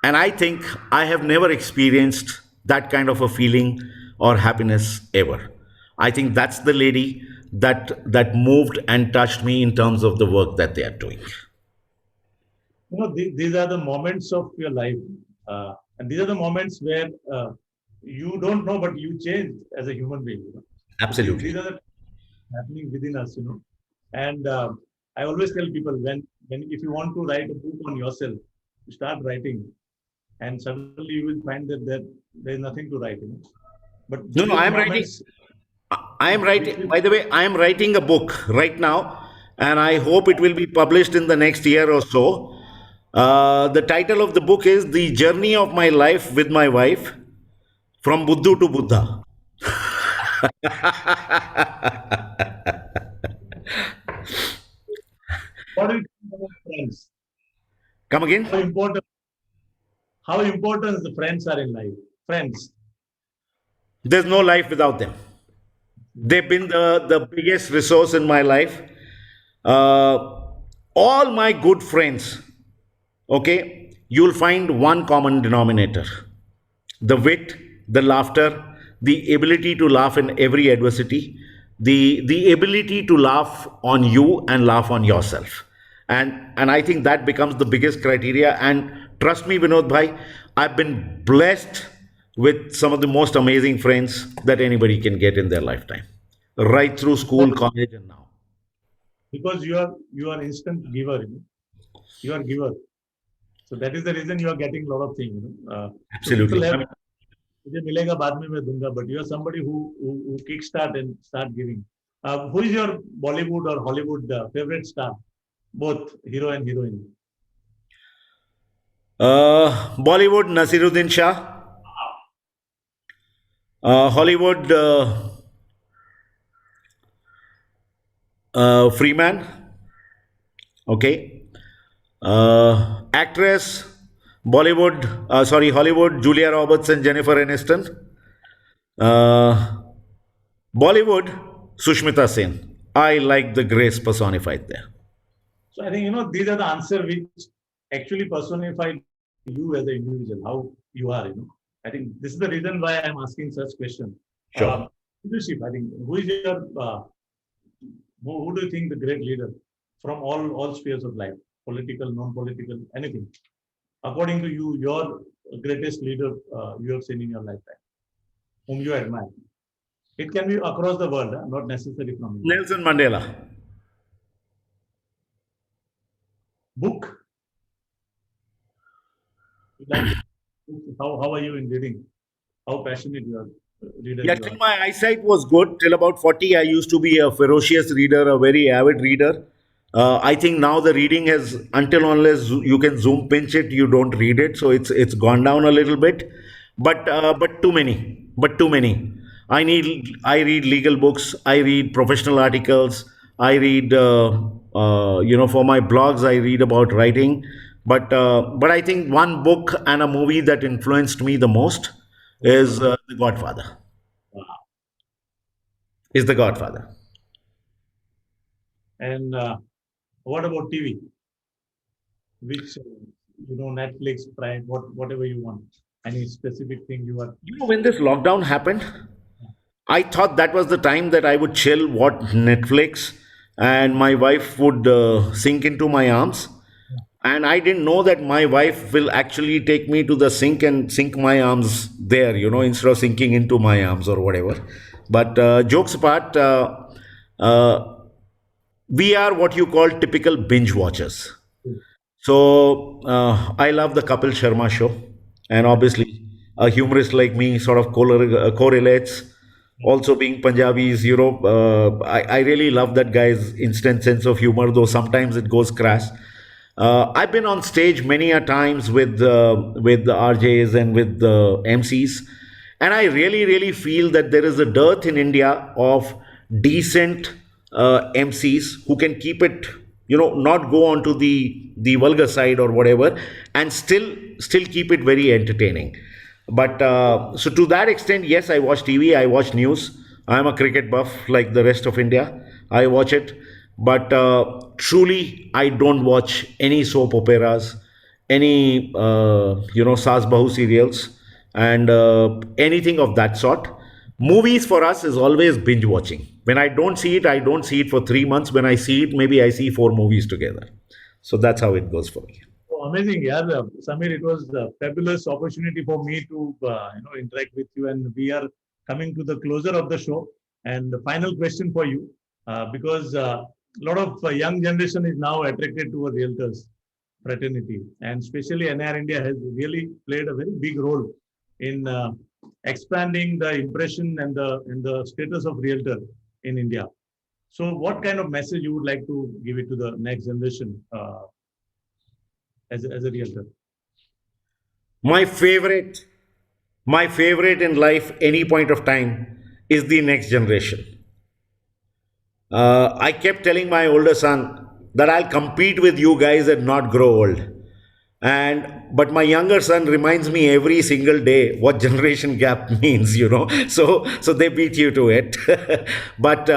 And I think I have never experienced that kind of a feeling or happiness ever. I think that's the lady that moved and touched me in terms of the work that they are doing. these are the moments of your life, and these are the moments where you don't know, but you change as a human being. So these Absolutely. are the happening within us. And I always tell people when if you want to write a book on yourself, you start writing, and suddenly you will find that there is nothing to write. But No, these no, are the I am writing. moments I am which writing. will. By the way, I am writing a book right now, and I hope it will be published in the next year or so. The title of the book is "The Journey of My Life with My Wife, from Buddhu to Buddha." What do you think about friends? Come How again? important how important the friends are in life? Friends. There's no life without them. They've been the biggest resource in my life. Uh, all my good friends, okay, you'll find one common denominator: the wit, the laughter, the ability to laugh in every adversity, the ability to laugh on you and laugh on yourself. And I think that becomes the biggest criteria. And trust me, Vinod Bhai, I've been blessed with some of the most amazing friends that anybody can get in their lifetime. Right through school, college, and now. Because you are instant giver. You are giver. So that is the reason you are getting a lot of things. So people Absolutely. have मुझे मिलेगा बाद में मैं दूंगा, but you are somebody who kickstart and start giving. Who is your Bollywood or Hollywood favorite star? Both hero and heroine. Bollywood, Nasiruddin Shah. Hollywood, Freeman. Okay. Actress, Hollywood, Julia Roberts and Jennifer Aniston. Uh, Bollywood, Sushmita Sen. I like the grace personified there. So I think, these are the answers which actually personify you as an individual, how you are, I think this is the reason why I'm asking such questions. Sure. Leadership, I think, who is your, who do you think the great leader from all spheres of life, political, non-political, anything? According to you, your greatest leader you have seen in your lifetime, whom you admire. It can be across the world, not necessarily from India. Nelson Mandela. Book. Like, how are you in reading? How passionate you are, reader Yeah, you till are. my eyesight was good. Till about 40, I used to be a ferocious reader, a very avid reader. I think now the reading has, until unless you can zoom pinch it, you don't read it. So it's gone down a little bit, but too many, but too many. I read legal books. I read professional articles. I read for my blogs. I read about writing. But I think one book and a movie that influenced me the most is The Godfather. Wow. Is The Godfather. And what about TV? Which, Netflix, Prime, whatever you want. Any specific thing you are. You know, when this lockdown happened, I thought that was the time that I would chill, watch Netflix, and my wife would sink into my arms. And I didn't know that my wife will actually take me to the sink and sink my arms there, instead of sinking into my arms or whatever. But jokes apart, uh, we are what you call typical binge watchers. So I love the Kapil Sharma show, and obviously a humorist like me sort of correlates. Also, being Punjabis, I really love that guy's instant sense of humor, though sometimes it goes crass. I've been on stage many a times with the RJs and with the MCs, and I really really feel that there is a dearth in India of decent MCs who can keep it, not go on to the vulgar side or whatever, and still keep it very entertaining. But so to that extent, yes, I watch TV, I watch news. I'm a cricket buff like the rest of India. I watch it, but truly, I don't watch any soap operas, any Saas Bahu serials, and anything of that sort. Movies for us is always binge watching. When I don't see it, I don't see it for 3 months. When I see it, maybe I see four movies together. So that's how it goes for me. Oh, amazing, yeah, Samir. It was a fabulous opportunity for me to interact with you, and we are coming to the closer of the show. And the final question for you, because a lot of young generation is now attracted to a realtors fraternity, and especially NIR India has really played a very big role in expanding the impression and the status of realtor in India. So, what kind of message you would like to give it to the next generation as a realtor? My favorite, my favorite in life, any point of time, is the next generation. I kept telling my older son that I'll compete with you guys and not grow old. But my younger son reminds me every single day what generation gap means, So they beat you to it. But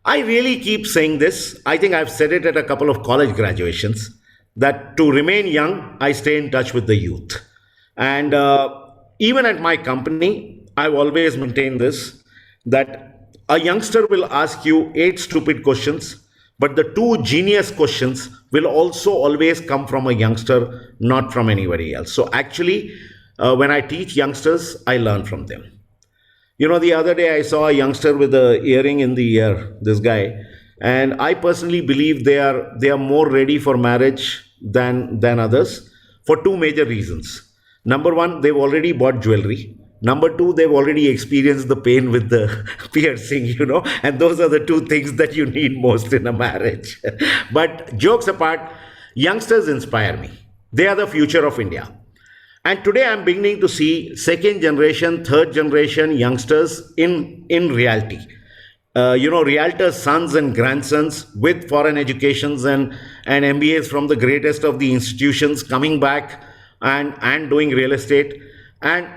I really keep saying this. I think I've said it at a couple of college graduations that to remain young, I stay in touch with the youth. And even at my company, I've always maintained this that a youngster will ask you eight stupid questions, but the two genius questions will also always come from a youngster, not from anybody else. So actually, when I teach youngsters, I learn from them. The other day I saw a youngster with a earring in the ear, this guy, and I personally believe they are more ready for marriage than others for two major reasons. Number one, they've already bought jewelry. Number two, they've already experienced the pain with the piercing, and those are the two things that you need most in a marriage. But jokes apart, youngsters inspire me. They are the future of India. And today I'm beginning to see second generation, third generation youngsters in reality. Realtors' sons and grandsons with foreign educations and MBAs from the greatest of the institutions coming back and doing real estate. And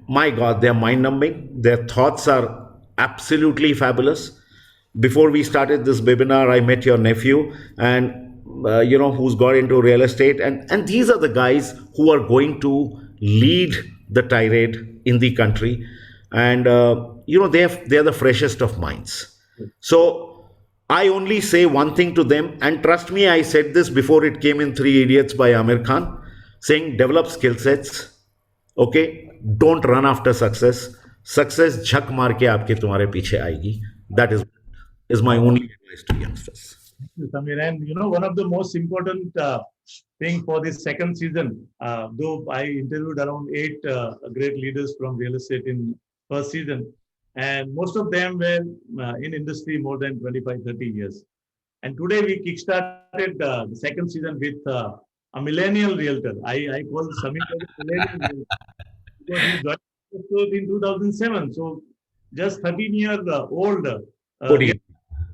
my God, they're mind numbing. Their thoughts are absolutely fabulous. before we started this webinar, I met your nephew, and who's got into real estate, and these are the guys who are going to lead the tirade in the country, and they're the freshest of minds. So I only say one thing to them, and trust me, I said this before it came in Three Idiots by Amir Khan, saying develop skill sets. Okay, don't run after success. Success झक मार के आपके तुम्हारे पीछे आएगी. That is my only advice to youngsters. Samir, and one of the most important thing for this second season, though I interviewed around 8 great leaders from real estate in first season, and most of them were in industry more than 25, 30 years. And today we kickstarted the second season with a millennial realtor. I call Samir as a millennial realtor because he joined real estate in 2007. So just 13 years old. 14.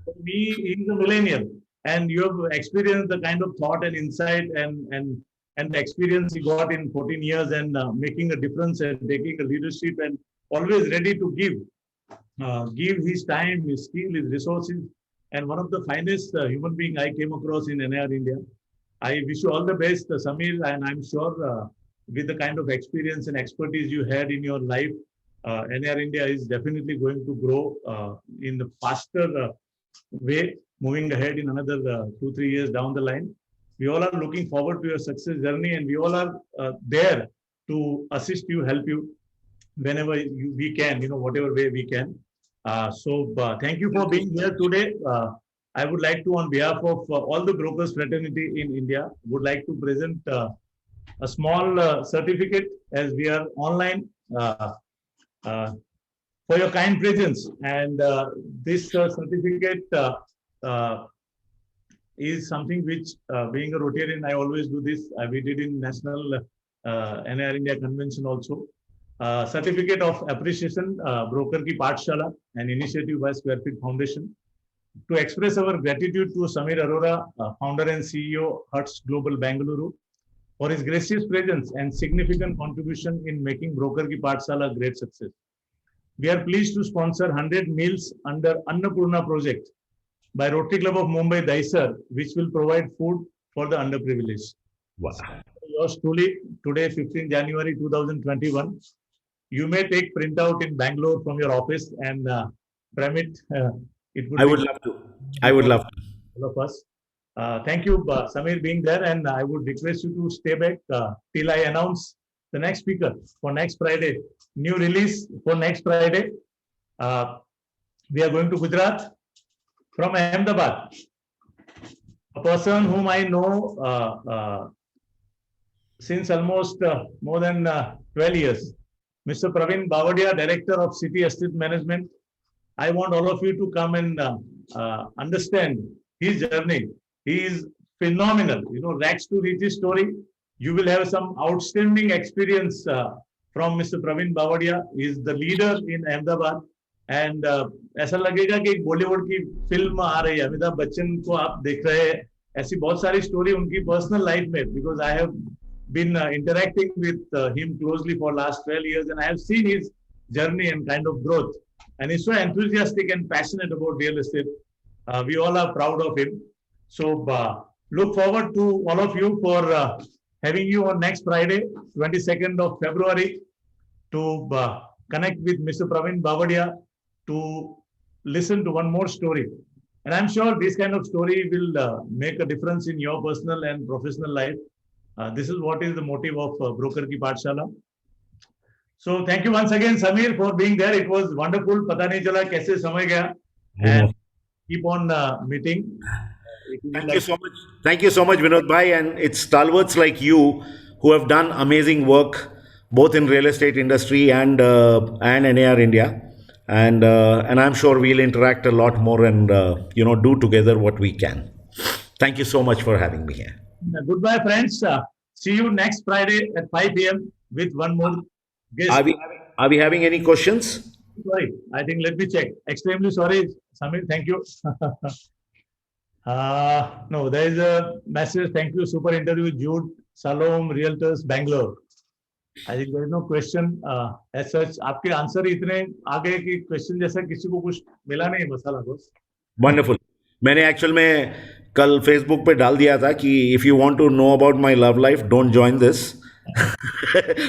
For me, he's a millennial, and you have experienced the kind of thought and insight and the experience he got in 14 years and making a difference and taking a leadership and always ready to give his time, his skill, his resources, and one of the finest human being I came across in NIR India. I wish you all the best, Samir, and I'm sure with the kind of experience and expertise you had in your life, NIR India is definitely going to grow in the faster way, moving ahead in another 2-3 years down the line. We all are looking forward to your success journey, and we all are there to assist you, help you whenever we can, whatever way we can. So thank you for being here today. I would like to, on behalf of all the brokers fraternity in India, would like to present a small certificate as we are online. For your kind presence, and this certificate is something which, being a Rotarian, I always do this. We did in National NIR India Convention also. Certificate of Appreciation, Broker Ki Pathshala, an initiative by Square Feet Foundation, to express our gratitude to Samir Arora, founder and CEO, Hertz Global Bangalore, for his gracious presence and significant contribution in making Broker Ki Pathshala a great success. We are pleased to sponsor 100 meals under Annapurna project by Rotary Club of Mumbai, Daisar, which will provide food for the underprivileged. Wow. Yours truly, today, 15 January 2021. You may take printout in Bangalore from your office and frame it. It would I would love to. I would love to. All of us. Thank you, Samir, being there, and I would request you to stay back till I announce the next speaker for next Friday. New release for next Friday. We are going to Gujarat from Ahmedabad. A person whom I know since almost more than 12 years. Mr. Praveen Bavadia, Director of City Estate Management. I want all of you to come and understand his journey. He is phenomenal. Rags to riches story. You will have some outstanding experience from Mr. Praveen Bavadia. He is the leader in Ahmedabad. And ऐसा लगेगा कि एक बॉलीवुड की film आ रही है, अमिताभ बच्चन को आप देख रहे हैं. ऐसी बहुत सारी स्टोरी उनकी पर्सनल लाइफ में, because I have been interacting with him closely for last 12 years, and I have seen his journey and kind of growth. And he's so enthusiastic and passionate about real estate. We all are proud of him. So look forward to all of you for having you on next Friday, 22nd of February, to connect with Mr. Praveen Bavadia to listen to one more story. And I'm sure this kind of story will make a difference in your personal and professional life. This is what is the motive of Broker Ki Pathshala. So thank you once again, Samir, for being there. It was wonderful. Pata nahi chala kaise samay gaya. And keep on meeting. Thank you so much. Thank you so much, Vinod Bhai. And it's stalwarts like you who have done amazing work both in real estate industry and NAR India. And I'm sure we'll interact a lot more and do together what we can. Thank you so much for having me here. Goodbye, friends. See you next Friday at 5 p.m. with one more guest. Are we having any questions? Sorry, I think let me check. Extremely sorry, Samir. Thank you. No, there is a message. Thank you, super interview, Jude Salom, Realtors, Bangalore. I think there is no question as such. आपके answer इतने आ गए कि question जैसा किसी को कुछ मिला नहीं मसाला बस. वंडरफुल। मैंने एक्चुअल में कल फेसबुक पे डाल दिया था कि if you want to know about my love life don't join this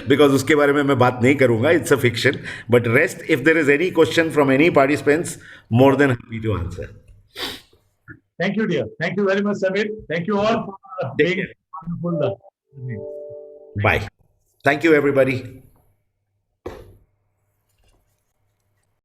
because उसके बारे में मैं बात नहीं करूंगा, it's a fiction. But rest, if there is any question from any participants, more than happy to answer. Thank you, dear. Thank you very much, Samir. Thank you all for take being care, wonderful. Bye, thank you everybody.